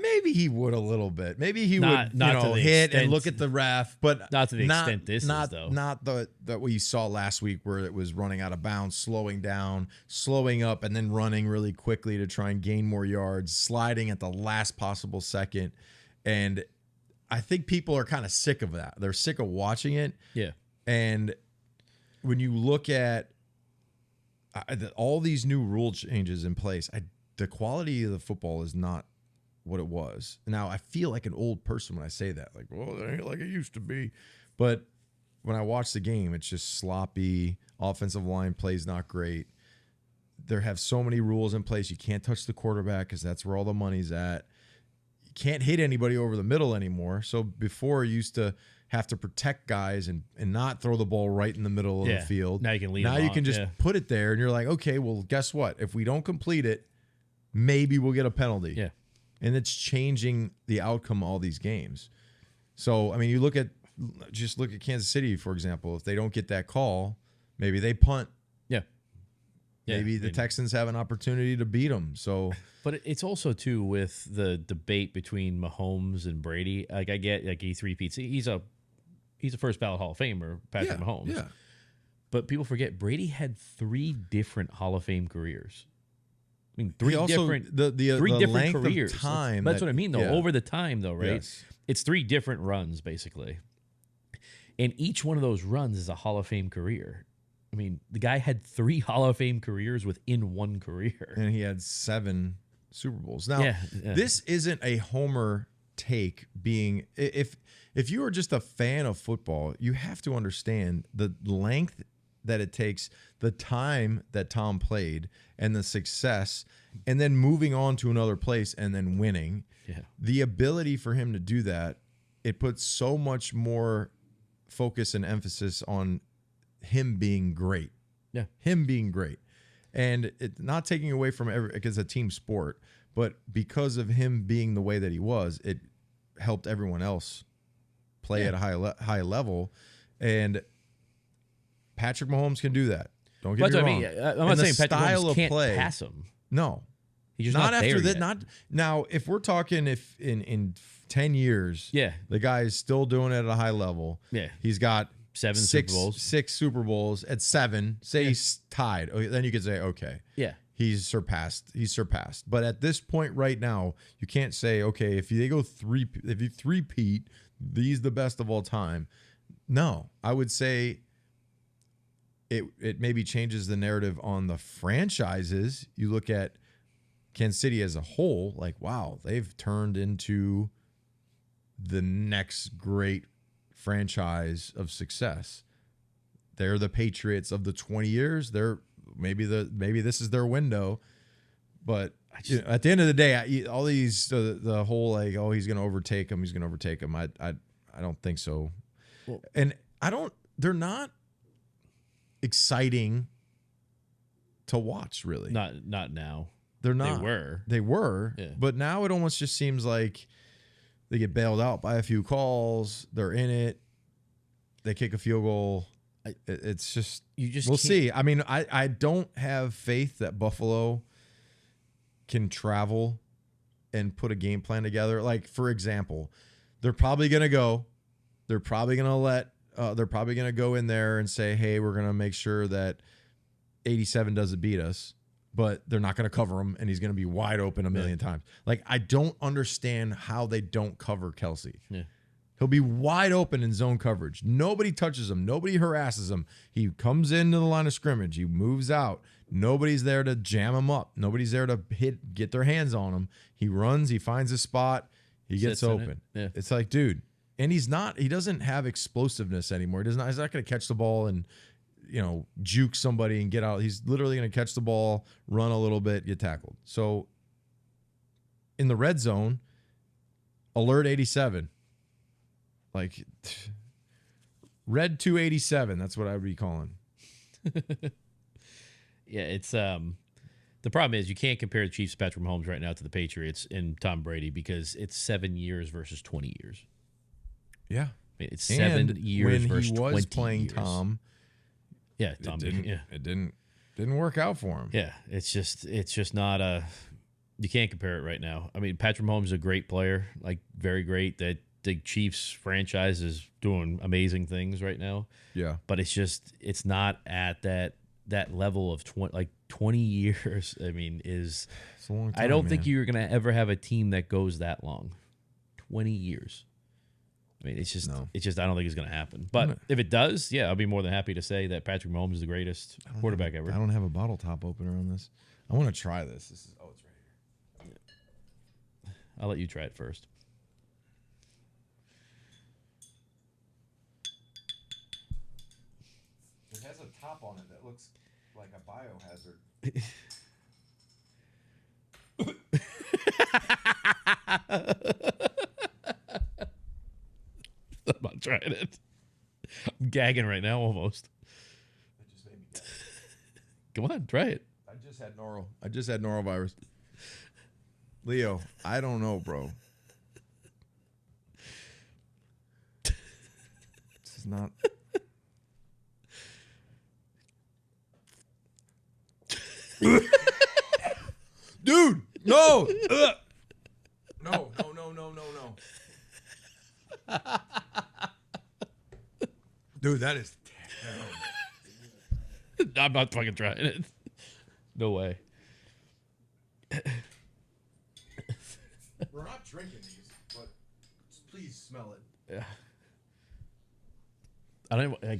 Maybe he would a little bit. Maybe he would extent, hit and look at the ref, but not to the extent this is though. Not that we saw last week where it was running out of bounds, slowing down, slowing up, and then running really quickly to try and gain more yards, sliding at the last possible second. And I think people are kind of sick of that. They're sick of watching it. Yeah. And when you look at all these new rule changes in place, the quality of the football is not what it was. Now, I feel like an old person when I say that. Like, well, it ain't like it used to be. But when I watch the game, it's just sloppy. Offensive line plays not great. There have so many rules in place. You can't touch the quarterback because that's where all the money's at. You can't hit anybody over the middle anymore. So before, you used to have to protect guys and not throw the ball right in the middle of the field. Now you can leave. Now you can just put it there, and you're like, okay, well, guess what? If we don't complete it, maybe we'll get a penalty. Yeah. And it's changing the outcome of all these games. So, I mean, look at Kansas City, for example. If they don't get that call, maybe they punt. Yeah. Maybe the Texans have an opportunity to beat them. So, but it's also too with the debate between Mahomes and Brady. Like I get, like he three-peats. He's a first ballot Hall of Famer, Patrick Mahomes. Yeah. But people forget Brady had 3 different Hall of Fame careers. I mean, three different careers. Of time. That's what I mean, though. Yeah. Over the time, though, right? Yes. It's 3 different runs, basically. And each one of those runs is a Hall of Fame career. I mean, the guy had 3 Hall of Fame careers within one career. And he had 7 Super Bowls. Now, this isn't a homer take being... If you are just a fan of football, you have to understand the length that it takes, the time that Tom played, and the success, and then moving on to another place and then winning. Yeah. The ability for him to do that, it puts so much more focus and emphasis on him being great. Yeah. Him being great. And it not taking away from because it's a team sport, but because of him being the way that he was, it helped everyone else play at a high level. And Patrick Mahomes can do that. Don't get me wrong. I'm not saying Patrick Mahomes can't pass him. No. He's just not after that. Not now. If we're talking, if in 10 years, the guy is still doing it at a high level. Yeah, he's got 6 Super Bowls at 7. Say he's tied. Okay, then you could say, okay, he's surpassed. But at this point right now, you can't say, okay, if you three-peat, he's the best of all time. No, I would say it maybe changes the narrative on the franchises. You look at Kansas City as a whole, like, wow, they've turned into the next great franchise of success. They're the Patriots of the 20 years. They're maybe this is their window. But at the end of the day, all these the whole like, oh, he's going to overtake him. I don't think so. Well, and they're not exciting to watch, really. Not now. They're not. They were. Yeah. But now it almost just seems like they get bailed out by a few calls. They're in it. They kick a field goal. It's just we'll see. I mean, I don't have faith that Buffalo can travel and put a game plan together. Like, for example, they're probably going to go. They're probably going to go in there and say, hey, we're going to make sure that 87 doesn't beat us, but they're not going to cover him, and he's going to be wide open a million times. Like, I don't understand how they don't cover Kelsey. Yeah. He'll be wide open in zone coverage. Nobody touches him. Nobody harasses him. He comes into the line of scrimmage. He moves out. Nobody's there to jam him up. Nobody's there to get their hands on him. He runs. He finds a spot. He gets open. Yeah. It's like, dude, And he doesn't have explosiveness anymore. He's not going to catch the ball and, juke somebody and get out. He's literally going to catch the ball, run a little bit, get tackled. So in the red zone, alert 87. Like red 287, that's what I would be calling. Yeah, it's the problem is you can't compare the Chiefs' Patrick Mahomes right now to the Patriots and Tom Brady because it's 7 years versus 20 years. Yeah. I mean, it's 7 years versus 20 years. When he was playing Tom, Tom, it didn't work out for him. Yeah, it's just not a. You can't compare it right now. I mean, Patrick Mahomes is a great player, like very great. That the Chiefs franchise is doing amazing things right now. Yeah, but it's not at that level of 20 years. I mean, it's a long time, I don't think you're gonna ever have a team that goes that long. 20 years. I mean, it's just I don't think it's going to happen. But if it does, yeah, I'll be more than happy to say that Patrick Mahomes is the greatest quarterback ever. I don't have a bottle top opener on this. I want to try this. It's right here. I'll let you try it first. It has a top on it that looks like a biohazard. I'm not trying it. I'm gagging right now almost. It just made me gag. Come on, try it. I just had norovirus. Leo, I don't know, bro. This is not. Dude, no. No. Dude, that is terrible. I'm not fucking trying it. No way. We're not drinking these, but please smell it. Yeah.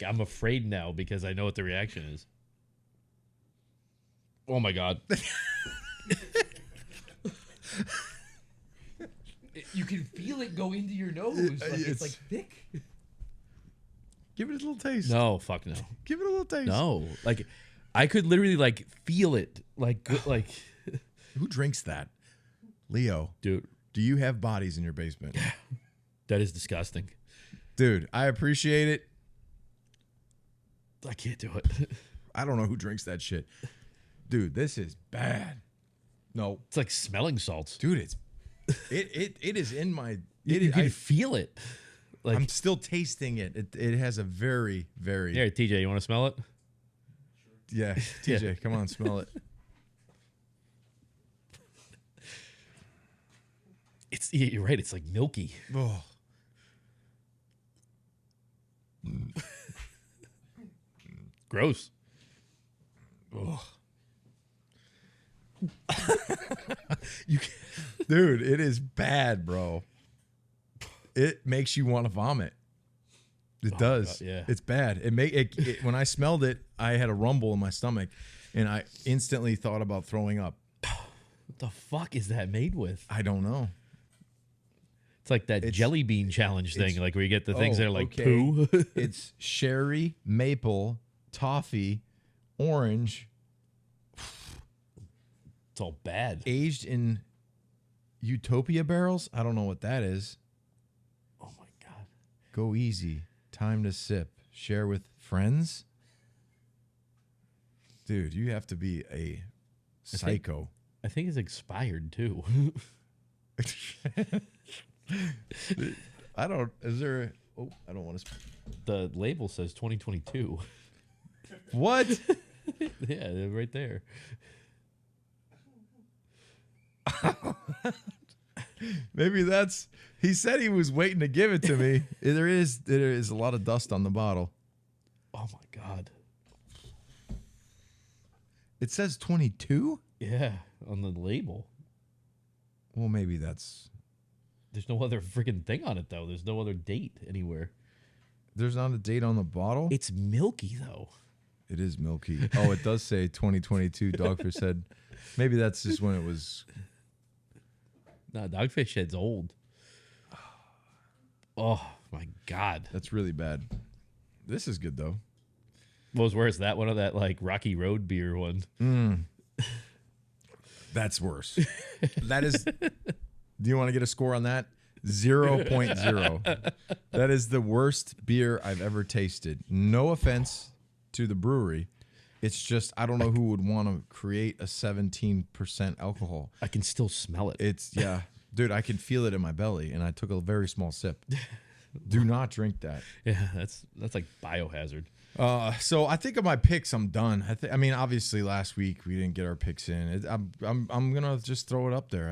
I'm afraid now because I know what the reaction is. Oh my God. You can feel it go into your nose. It's like thick. Give it a little taste. No, fuck no. Give it a little taste. No. Like I could literally feel it. Like who drinks that? Leo. Dude. Do you have bodies in your basement? That is disgusting. Dude, I appreciate it. I can't do it. I don't know who drinks that shit. Dude, this is bad. No. It's like smelling salts. Dude, it is in my You can feel it. Like I'm still tasting it. It has a very, very Here, TJ, you want to smell it? Yeah, TJ, come on, smell it. You're right, it's like milky. Oh. Gross. Oh. Dude, it is bad, bro. It makes you want to vomit. It does. God, yeah. It's bad. When I smelled it, I had a rumble in my stomach, and I instantly thought about throwing up. What the fuck is that made with? I don't know. It's like that jelly bean challenge thing, like where you get the things that are like okay. poo. It's sherry, maple, toffee, orange. It's all bad. Aged in Utopia barrels? I don't know what that is. Oh my God. Go easy. Time to sip. Share with friends? Dude, you have to be a psycho. I think it's expired too. I don't want to. The label says 2022. What? Yeah, they're right there. Maybe that's. He said he was waiting to give it to me. There is a lot of dust on the bottle. Oh my God. It says 22? Yeah, on the label. Well, maybe that's. There's no other freaking thing on it though. There's no other date anywhere. There's not a date on the bottle? It's milky though. It is milky. Oh, it does say 2022. Dogfish said. Maybe that's just when it was. No, Dogfish Head's old. Oh my God. That's really bad. This is good though. What was worse, that one or that like Rocky Road beer one? That's worse. That is. Do you want to get a score on that? 0.0. That is the worst beer I've ever tasted. No offense to the brewery. It's just I don't know who would want to create a 17% alcohol. I can still smell it. It's dude. I can feel it in my belly, and I took a very small sip. Do not drink that. Yeah, that's like biohazard. So I think of my picks, I'm done. I mean, obviously last week we didn't get our picks in. I'm gonna just throw it up there.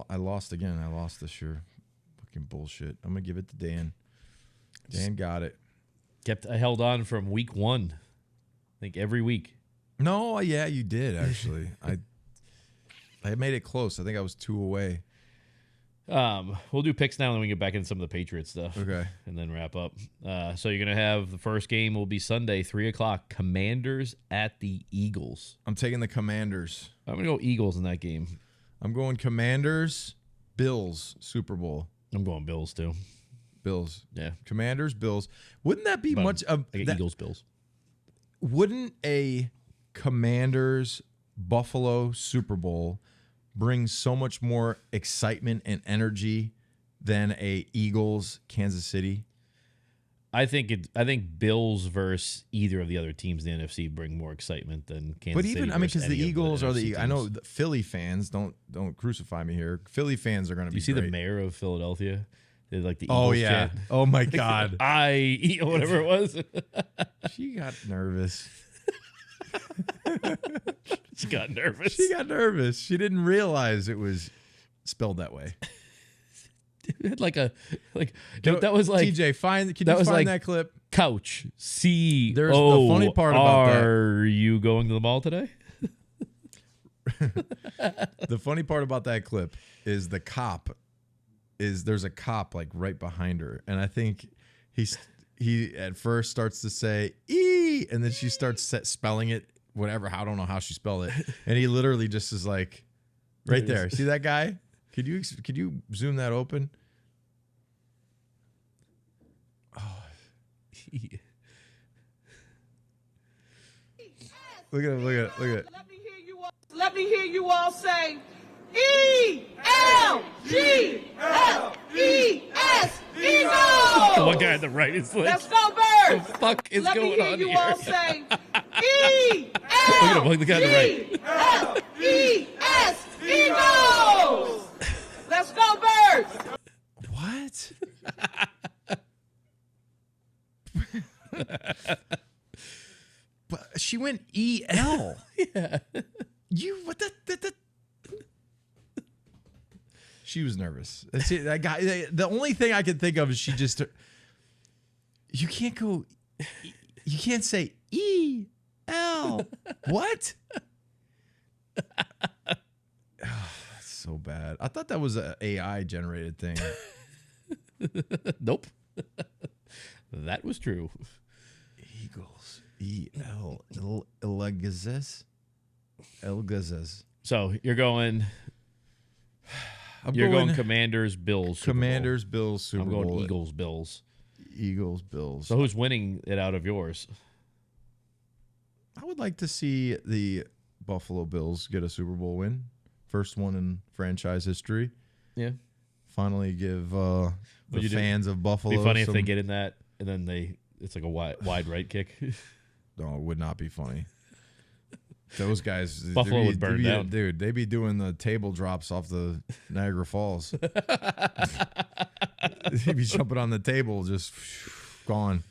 I lost again. I lost this year. Fucking bullshit. I'm gonna give it to Dan. Dan got it. I held on from week 1. I think every week. No, yeah, you did actually. I made it close. I think I was 2 away. We'll do picks now, and then we get back into some of the Patriots stuff. Okay. And then wrap up. So you're going to have the first game will be Sunday, 3 o'clock. Commanders at the Eagles. I'm taking the Commanders. I'm going to go Eagles in that game. I'm going Commanders, Bills, Super Bowl. I'm going Bills, too. Bills. Yeah. Commanders, Bills. Wouldn't that be But much of I get Eagles, Bills. Wouldn't a Commanders Buffalo Super Bowl bring so much more excitement and energy than a Eagles Kansas City? I think Bills versus either of the other teams in the NFC bring more excitement than Kansas City. But even because the any of Eagles are NFC I know teams. the Philly fans don't crucify me here. Philly fans are going to be. You see great. the mayor of Philadelphia? They like the Oh Eagles yeah. chant. Oh my God. Whatever it was. She got nervous. She got nervous. She got nervous. She didn't realize it was spelled that way. Dude, dude, that was like TJ. Can you that was find like that clip? couch. C. There's the funny part about that. Are you going to the mall today? The funny part about that clip is there's a cop like right behind her, and I think he at first starts to say "e," and then she starts spelling it whatever. I don't know how she spelled it, and he literally just is like right there. See that guy? Could you zoom that open? Oh. Look at it. Let me hear you all say E-L-G-L-E-S, Eagles! The one guy on the right is like, Let's go, Birds! what the fuck is Let me going hear on you here? all say Look at the guy on the right. E-L-G-L-E-S, Eagles! Let's go, Birds! What? But she went E-L. Yeah. What the? She was nervous. That's it. That guy. The only thing I can think of is she just. You can't go. You can't say E-L. What? Oh, that's so bad. I thought that was an AI generated thing. Nope. That was true. Eagles. E-L. Elgazes. So you're going Commanders, Bills. Super Commanders, Bowl. Bills, Super I'm Bowl. going Eagles, Bills. Eagles, Bills. So who's winning it out of yours? I would like to see the Buffalo Bills get a Super Bowl win. First one in franchise history. Yeah. Finally give the you do? fans of Buffalo It'd be funny if some- they get in that and then it's like a wide right kick. No, it would not be funny. Those guys, Buffalo would burn down. Dude, they'd be doing the table drops off the Niagara Falls. They'd be jumping on the table, just gone.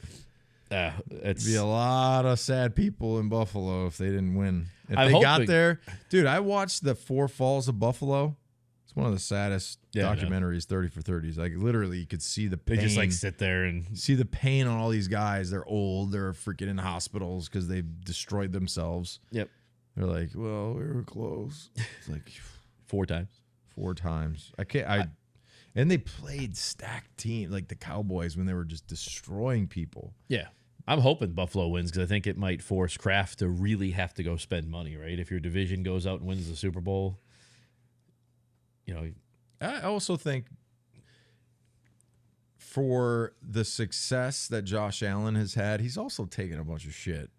It's Be a lot of sad people in Buffalo if they didn't win. If I'm they got hoping- there, dude, I watched the Four Falls of Buffalo. It's one of the saddest Yeah, I know. documentaries, 30 for 30s. Like literally, you could see the pain. they just like sit there and See the pain on all these guys. They're old. They're freaking in hospitals because they've destroyed themselves. yep, They're like, well, we were close. It's like 4 times. 4 times. And they played stacked team like the Cowboys when they were just destroying people. Yeah. I'm hoping Buffalo wins because I think it might force Kraft to really have to go spend money, right? If your division goes out and wins the Super Bowl, you know, I also think for the success that Josh Allen has had, he's also taken a bunch of shit.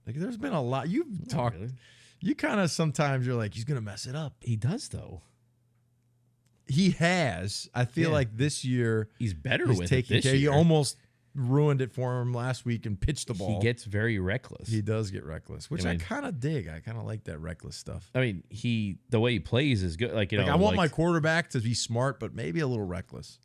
Like there's been a lot. You've talked. Really? You kind of sometimes you're like, he's gonna mess it up. He does though. He has. I feel Yeah. like this year He's better he's with taking it this care. year. You almost ruined it for him last week and pitched the ball. He gets very reckless. He does get reckless, which I I mean- kind of dig. I kind of like that reckless stuff. I mean, the way he plays is good. Like, you know, I want my like, quarterback to be smart, but maybe a little reckless.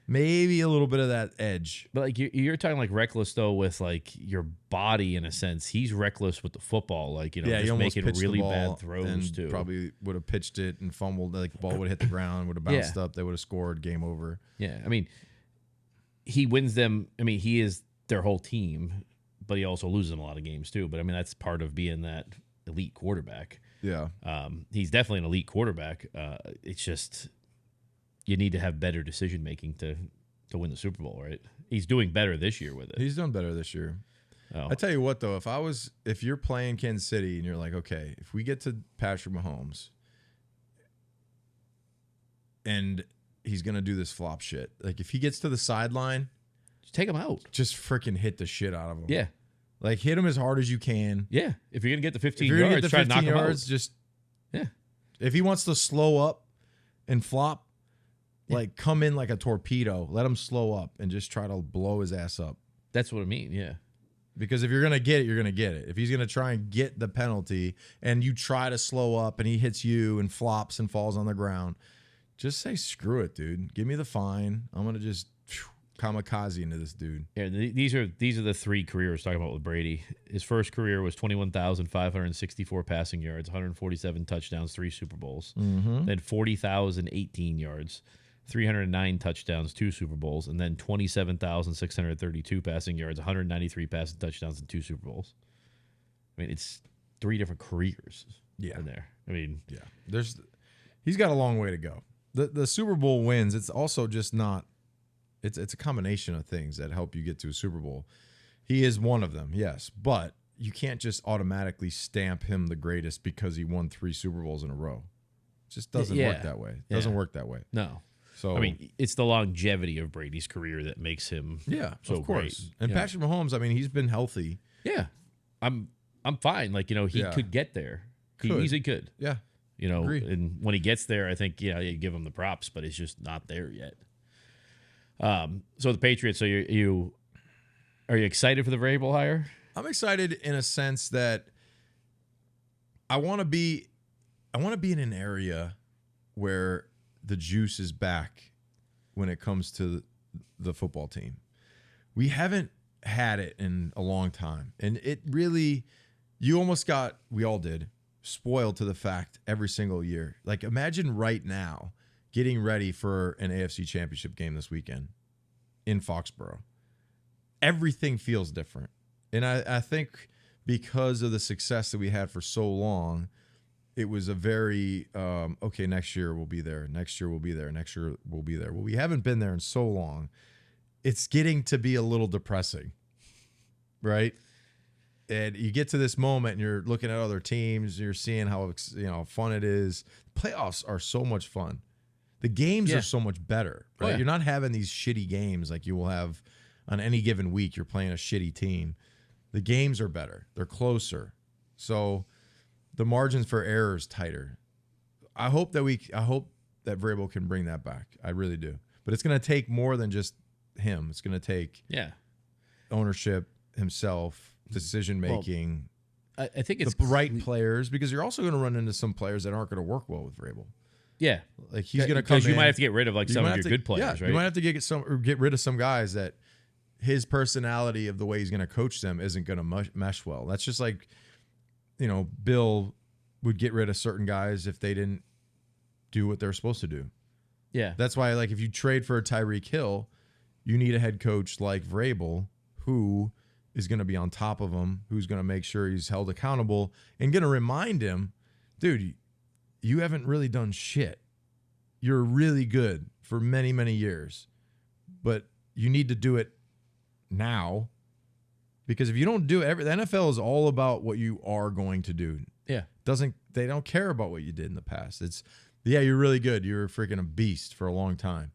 Maybe a little bit of that edge. but like you're talking like reckless though with like your body in a sense. He's reckless with the football, like, you know, Yeah, he just almost making pitched the really ball bad throws and too. probably would have pitched it and fumbled. Like the ball would have hit the ground, would have bounced up. They would have scored. Game over. Yeah, I mean, he wins them. I mean, he is their whole team, but he also loses them a lot of games too. But I mean, that's part of being that elite quarterback. Yeah. He's definitely an elite quarterback. It's just you need to have better decision making to win the Super Bowl, right? He's doing better this year with it. He's done better this year. Oh. I tell you what, though, if you're playing Kansas City and you're like, okay, if we get to Patrick Mahomes and he's going to do this flop shit, like if he gets to the sideline, Just take him out. just freaking hit the shit out of him. Yeah, Like hit him as hard as you can. yeah. If you're gonna get the 15 If you're going to yards, get the try to knock 15 him yards, out. just Yeah, if he wants to slow up and flop, like come in like a torpedo, let him slow up and just try to blow his ass up. that's what I mean. Yeah, Because if you're going to get it, you're going to get it. If he's going to try and get the penalty and you try to slow up and he hits you and flops and falls on the ground, just say, screw it, dude. Give me the fine. I'm going to just kamikaze into this dude. yeah. These are the three careers talking about with Brady. His first career was 21,564 passing yards, 147 touchdowns, 3 Super Bowls. Then 40,018 yards, 309 touchdowns, 2 Super Bowls, and then 27,632 passing yards, 193 passing touchdowns, and 2 Super Bowls. I mean, it's 3 different careers in there. I mean, Yeah. He's got a long way to go. The Super Bowl wins, it's also just not it's a combination of things that help you get to a Super Bowl. He is one of them, yes, but you can't just automatically stamp him the greatest because he won 3 Super Bowls in a row. It just doesn't work that way. It doesn't work that way. no. So I mean, it's the longevity of Brady's career that makes him so of course. great. And Yeah. Patrick Mahomes, I mean, he's been healthy. Yeah. I'm fine. Like, you know, he Yeah. could get there. He Could. easily could. Yeah. You know, Agreed. and when he gets there, I think, you give him the props, but it's just not there yet. So the Patriots, so are you excited for the Vrabel hire? I'm excited in a sense that I want to be in an area where the juice is back when it comes to the football team. We haven't had it in a long time. And it really, we all did, spoiled to the fact every single year. Like imagine right now getting ready for an AFC Championship game this weekend in Foxborough. Everything feels different. And I think because of the success that we had for so long, it was a very, okay, next year we'll be there. Next year we'll be there. Next year we'll be there. Well, we haven't been there in so long. It's getting to be a little depressing, right? And you get to this moment and you're looking at other teams, you're seeing how fun it is. Playoffs are so much fun. The games are so much better, right? Oh, yeah. You're not having these shitty games like you will have on any given week. You're playing a shitty team. The games are better. They're closer. So the margins for error is tighter. I hope that Vrabel can bring that back. I really do. But it's going to take more than just him. It's going to take ownership, himself, decision making. I think it's the right players, because you're also going to run into some players that aren't going to work well with Vrabel. Yeah. Like he's going to come in. Because you might have to get rid of like You some might of have your to- good players, yeah, right? You might have to get rid of some guys that his personality of the way he's going to coach them isn't going to mesh well. That's just like, Bill would get rid of certain guys if they didn't do what they're supposed to do. Yeah. That's why, like, if you trade for a Tyreek Hill, you need a head coach like Vrabel who is going to be on top of him, who's going to make sure he's held accountable and going to remind him, dude, you haven't really done shit. You're really good for many, many years, but you need to do it now, because if you don't do it, the NFL is all about what you are going to do. Yeah. They don't care about what you did in the past. It's, you're really good. You're freaking a beast for a long time.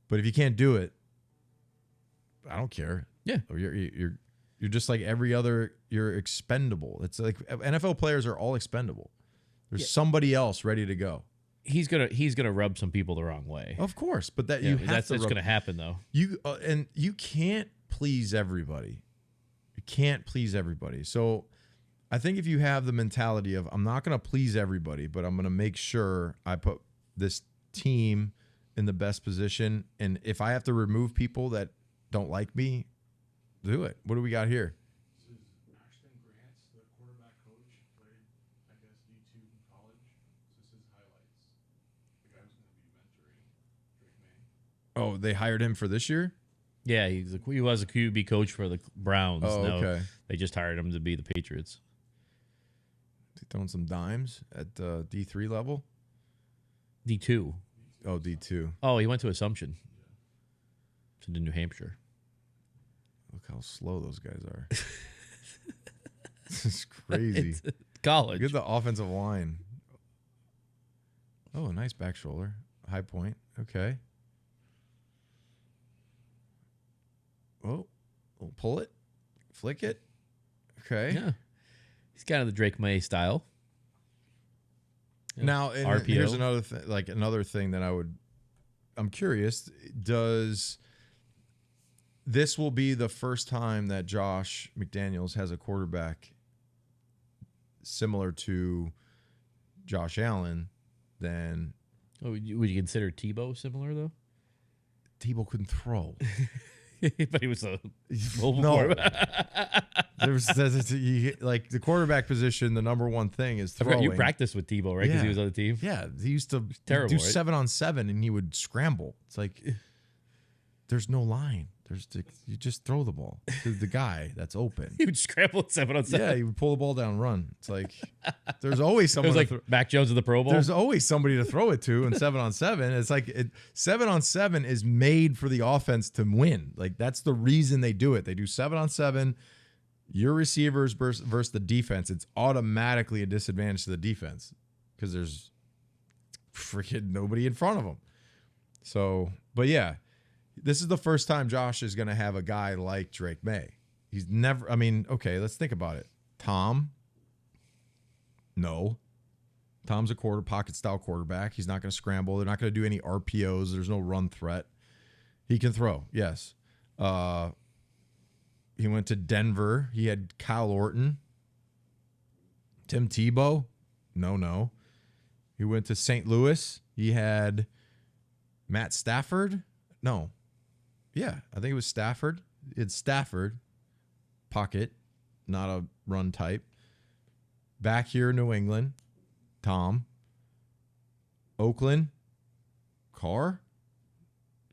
But if you can't do it, I don't care. Yeah. Or you're just like every other. You're expendable. It's like NFL players are all expendable. There's somebody else ready to go. He's gonna rub some people the wrong way. Of course, but that that's gonna happen though. And you can't please everybody. You can't please everybody. So I think if you have the mentality of I'm not gonna please everybody, but I'm gonna make sure I put this team in the best position, and if I have to remove people that don't like me, do it. What do we got here? Oh, they hired him for this year? Yeah, he was a QB coach for the Browns. Oh, okay. They just hired him to be the Patriots. They throwing some dimes at D3 level? D2. Oh, D2. Oh, he went to Assumption. To New Hampshire. Look how slow those guys are. This is crazy. It's college. Look at the offensive line. Oh, a nice back shoulder. High point. Okay. Oh, we'll pull it. Flick it. Okay. Yeah. He's kind of the Drake May style. Yeah. Now, and RPO. here's another thing that I'm curious. This will be the first time that Josh McDaniels has a quarterback similar to Josh Allen. Then, would you consider Tebow similar though? Tebow couldn't throw. But he was a mobile No. quarterback. Like the quarterback position, the number one thing is I forgot throwing. you practiced with Tebow, right? Because he was on the team. Yeah, he used to Terrible, do right? 7-on-7 and he would scramble. It's like there's no line. You just throw the ball to the guy that's open. He would scramble at 7-on-7. Yeah, he would pull the ball down and run. It's like there's always It someone. was like Mac Jones of the Pro Bowl. There's always somebody to throw it to in 7-on-7. It's like 7-on-7 is made for the offense to win. Like that's the reason they do it. They do 7-on-7. Your receivers versus the defense. It's automatically a disadvantage to the defense because there's freaking nobody in front of them. So, but yeah. This is the first time Josh is going to have a guy like Drake May. He's never, I mean, okay, let's think about it. Tom, no. Tom's a pocket style quarterback. He's not going to scramble. They're not going to do any RPOs. There's no run threat. He can throw, yes. He went to Denver. He had Kyle Orton. Tim Tebow, no. He went to St. Louis. He had Matt Stafford. No. Yeah, I think it was Stafford. It's Stafford. Pocket, not a run type. Back here in New England, Tom. Oakland, Carr.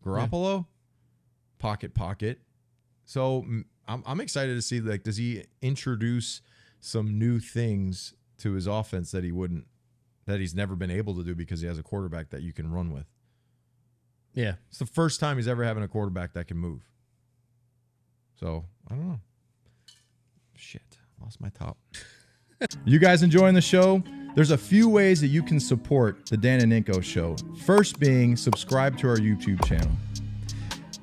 Garoppolo, Pocket. So I'm excited to see, like, does he introduce some new things to his offense that he's never been able to do because he has a quarterback that you can run with. Yeah. It's the first time he's ever having a quarterback that can move. So, I don't know. Shit, lost my top. You guys enjoying the show? There's a few ways that you can support the Dan and Ninko Show. First being subscribe to our YouTube channel.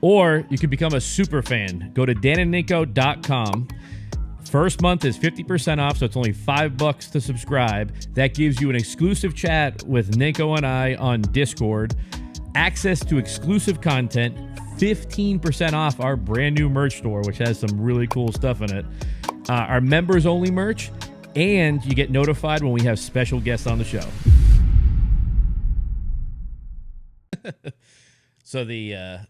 Or you can become a super fan. Go to danandninko.com. First month is 50% off, so it's only $5 to subscribe. That gives you an exclusive chat with Ninko and I on Discord, access to exclusive content, 15% off our brand new merch store, which has some really cool stuff in it, our members only merch, and you get notified when we have special guests on the show. So you're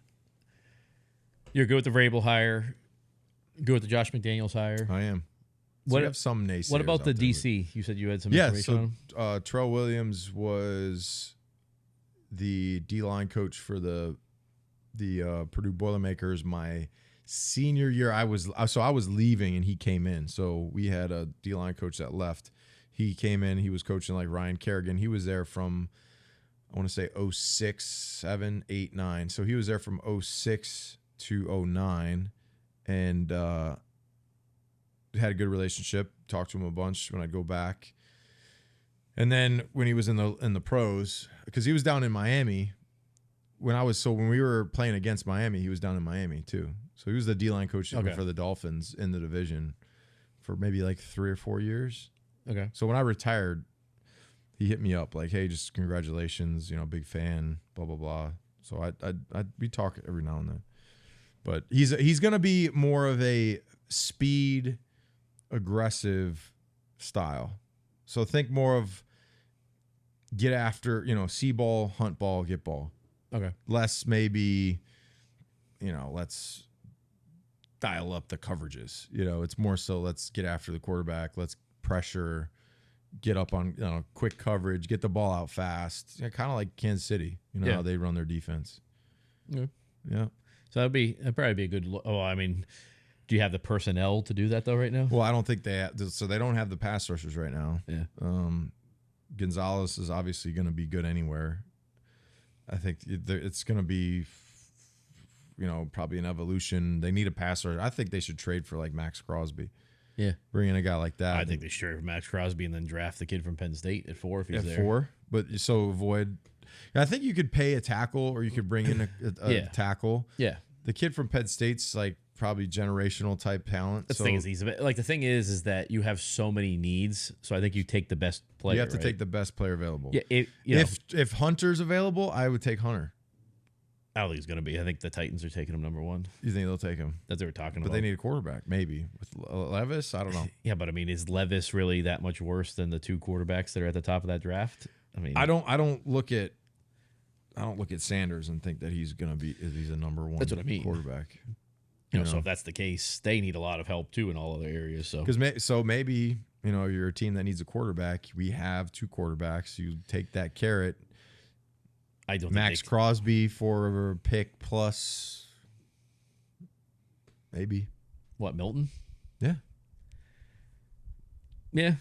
good with the Vrabel hire, good with the Josh McDaniels hire. I am. So What- we have some naysayers. What about the out there, DC? You said you had some Yeah, information so on him? Terrell Williams was the D-line coach for the Purdue Boilermakers my senior year. I was leaving and he came in. So we had a D-line coach that left. He came in. He was coaching like Ryan Kerrigan. He was there from, I want to say 06, 7, 8, 9. So he was there from 06 to 09 and had a good relationship. Talked to him a bunch when I'd go back. And then when he was in the pros, because he was down in Miami when we were playing against Miami, he was down in Miami too. So he was the D-line coach Okay. for the Dolphins in the division for maybe like 3 or 4 years. Okay. So when I retired, he hit me up like, "Hey, just congratulations, big fan, blah blah blah." So we talk every now and then, but he's gonna be more of a speed, aggressive style. So think more of get after, see ball, hunt ball, get ball. Okay. Less maybe, let's dial up the coverages. It's more so let's get after the quarterback, let's pressure. Get up on quick coverage, get the ball out fast. Kind of like Kansas City, how they run their defense. Yeah. Yeah. So that'd probably be a good. Do you have the personnel to do that though right now? Well, I don't think they have, so they don't have the pass rushers right now. Yeah. Gonzalez is obviously going to be good anywhere. I think it's going to be, probably an evolution. They need a pass rusher. I think they should trade for like Max Crosby. Yeah. Bring in a guy like that. I think they should trade for Max Crosby and then draft the kid from Penn State at 4 if he's at there. 4, but so avoid. I think you could pay a tackle, or you could bring in a tackle. Yeah. The kid from Penn State's like probably generational type talent. The thing is that you have so many needs, so I think you take the best player. You have to take the best player available. Yeah. If Hunter's available, I would take Hunter. I don't think he's going to be. I think the Titans are taking him number 1. You think they'll take him? That's what we're talking But about. they need a quarterback, maybe with Levis. I don't know. Yeah, but is Levis really that much worse than the 2 quarterbacks that are at the top of that draft? I don't look at Sanders and think that he's a number 1. That's what I mean. Quarterback. So if that's the case, they need a lot of help too in all other areas. So maybe you're a team that needs a quarterback. We have 2 quarterbacks. You take that carrot. I don't Max Crosby for a pick plus, maybe. What, Milton? Yeah. Yeah.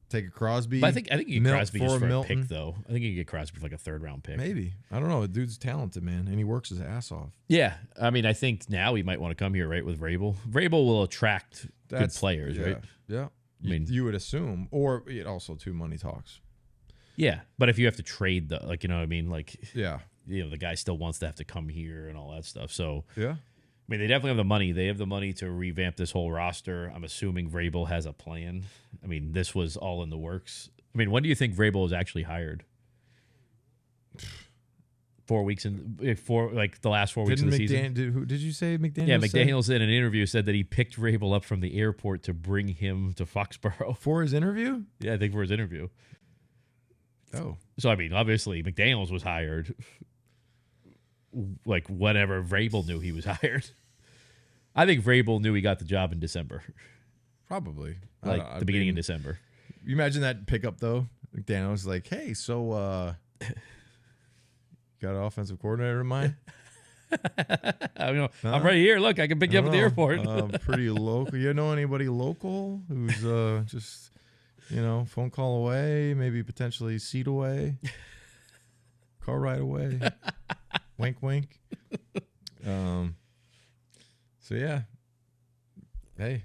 Take a Crosby. But I think you get Crosby just for Milton. a pick, though. I think you get Crosby for like a 3rd round pick. Maybe. I don't know. The dude's talented, man, and he works his ass off. Yeah. I think now he might want to come here, right, with Vrabel. Vrabel will attract good players, right? Yeah. You would assume. Or it also, too, money talks. Yeah. But if you have to trade, Yeah. The guy still wants to have to come here and all that stuff. So, Yeah. they definitely have the money. They have the money to revamp this whole roster. I'm assuming Vrabel has a plan. This was all in the works. When do you think Vrabel was actually hired? 4 weeks the last 4 weeks of the season. Did you say McDaniels? Yeah, McDaniels in an interview said that he picked Vrabel up from the airport to bring him to Foxborough. For his interview? Yeah, I think for his interview. Oh. So, obviously, McDaniels was hired whenever Vrabel knew he was hired. I think Vrabel knew he got the job in December. Probably. The beginning of December. You imagine that pickup, though? McDaniels like, "Hey, so got an offensive coordinator in mind?" I'm right here. Look, I can pick you up at the airport. Pretty local. You know anybody local who's just, phone call away, maybe potentially seat away, car ride away, wink, wink. So yeah, hey,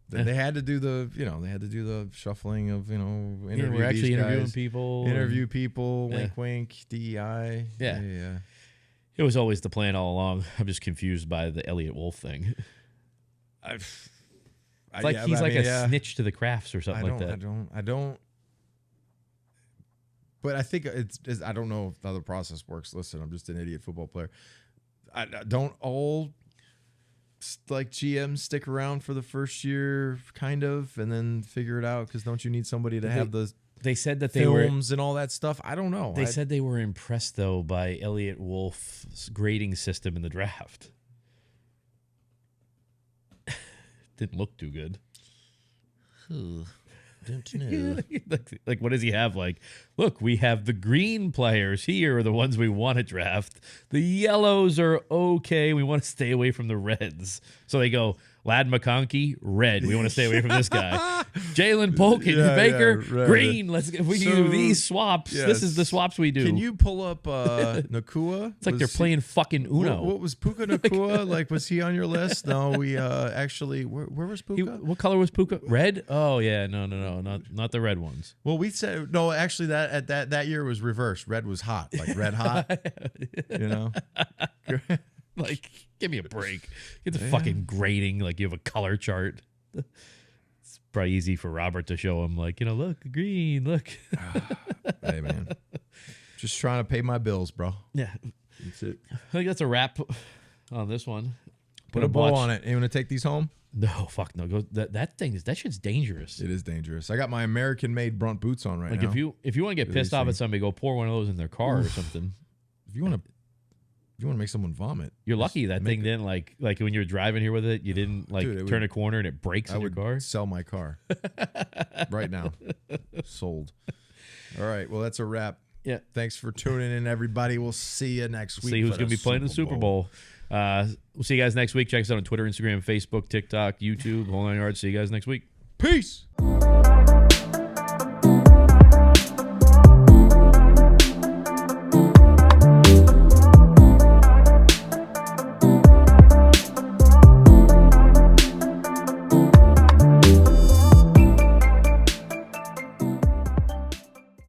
they had to do the shuffling of interview we're actually these interviewing guys, people, wink, wink, DEI. Yeah. It was always the plan all along. I'm just confused by the Elliot Wolf thing. It's like he's a snitch to the crafts or something like that. I don't. But I think I don't know how the process works. Listen, I'm just an idiot football player. I don't all GMs stick around for the first year, kind of, and then figure it out, because don't you need somebody to have the They said that films and all that stuff? I don't know. They said they were impressed, though, by Elliot Wolf's grading system in the draft. Didn't look too good. Don't know. Like, what does he have? Look, we have the green players here are the ones we want to draft. The yellows are okay. We want to stay away from the reds. So they go, Lad McConkey, red. We want to stay away from this guy. Jalen Polkin, Baker, green. Let's do these swaps. Yes. This is the swaps we do. Can you pull up Nakua? It's like they're playing fucking Uno. What was Puka Nakua? Was he on your list? No, we actually. Where was Puka? What color was Puka? Red? Oh yeah, no, not the red ones. Well, we said no. Actually, that year was reversed. Red was hot, like red hot. Like, give me a break. Get the fucking grading like you have a color chart. It's probably easy for Robert to show him, like, look, green, look. Hey, man. Just trying to pay my bills, bro. Yeah. That's it. I think that's a wrap on this one. Put a bow on it. You want to take these home? No, fuck no. Go that shit's dangerous. It is dangerous. I got my American-made Brunt boots on right now. Like if you want to get pissed off at somebody, go pour one of those in their car or something. If you want to make someone vomit, you're lucky that thing didn't like when you're driving here with it, you didn't turn a corner and it breaks in your car. Sell my car right now. Sold. All right. Well, that's a wrap. Yeah. Thanks for tuning in, everybody. We'll see you next week. See who's going to be playing the Super Bowl. We'll see you guys next week. Check us out on Twitter, Instagram, Facebook, TikTok, YouTube, whole 9 yards. See you guys next week. Peace.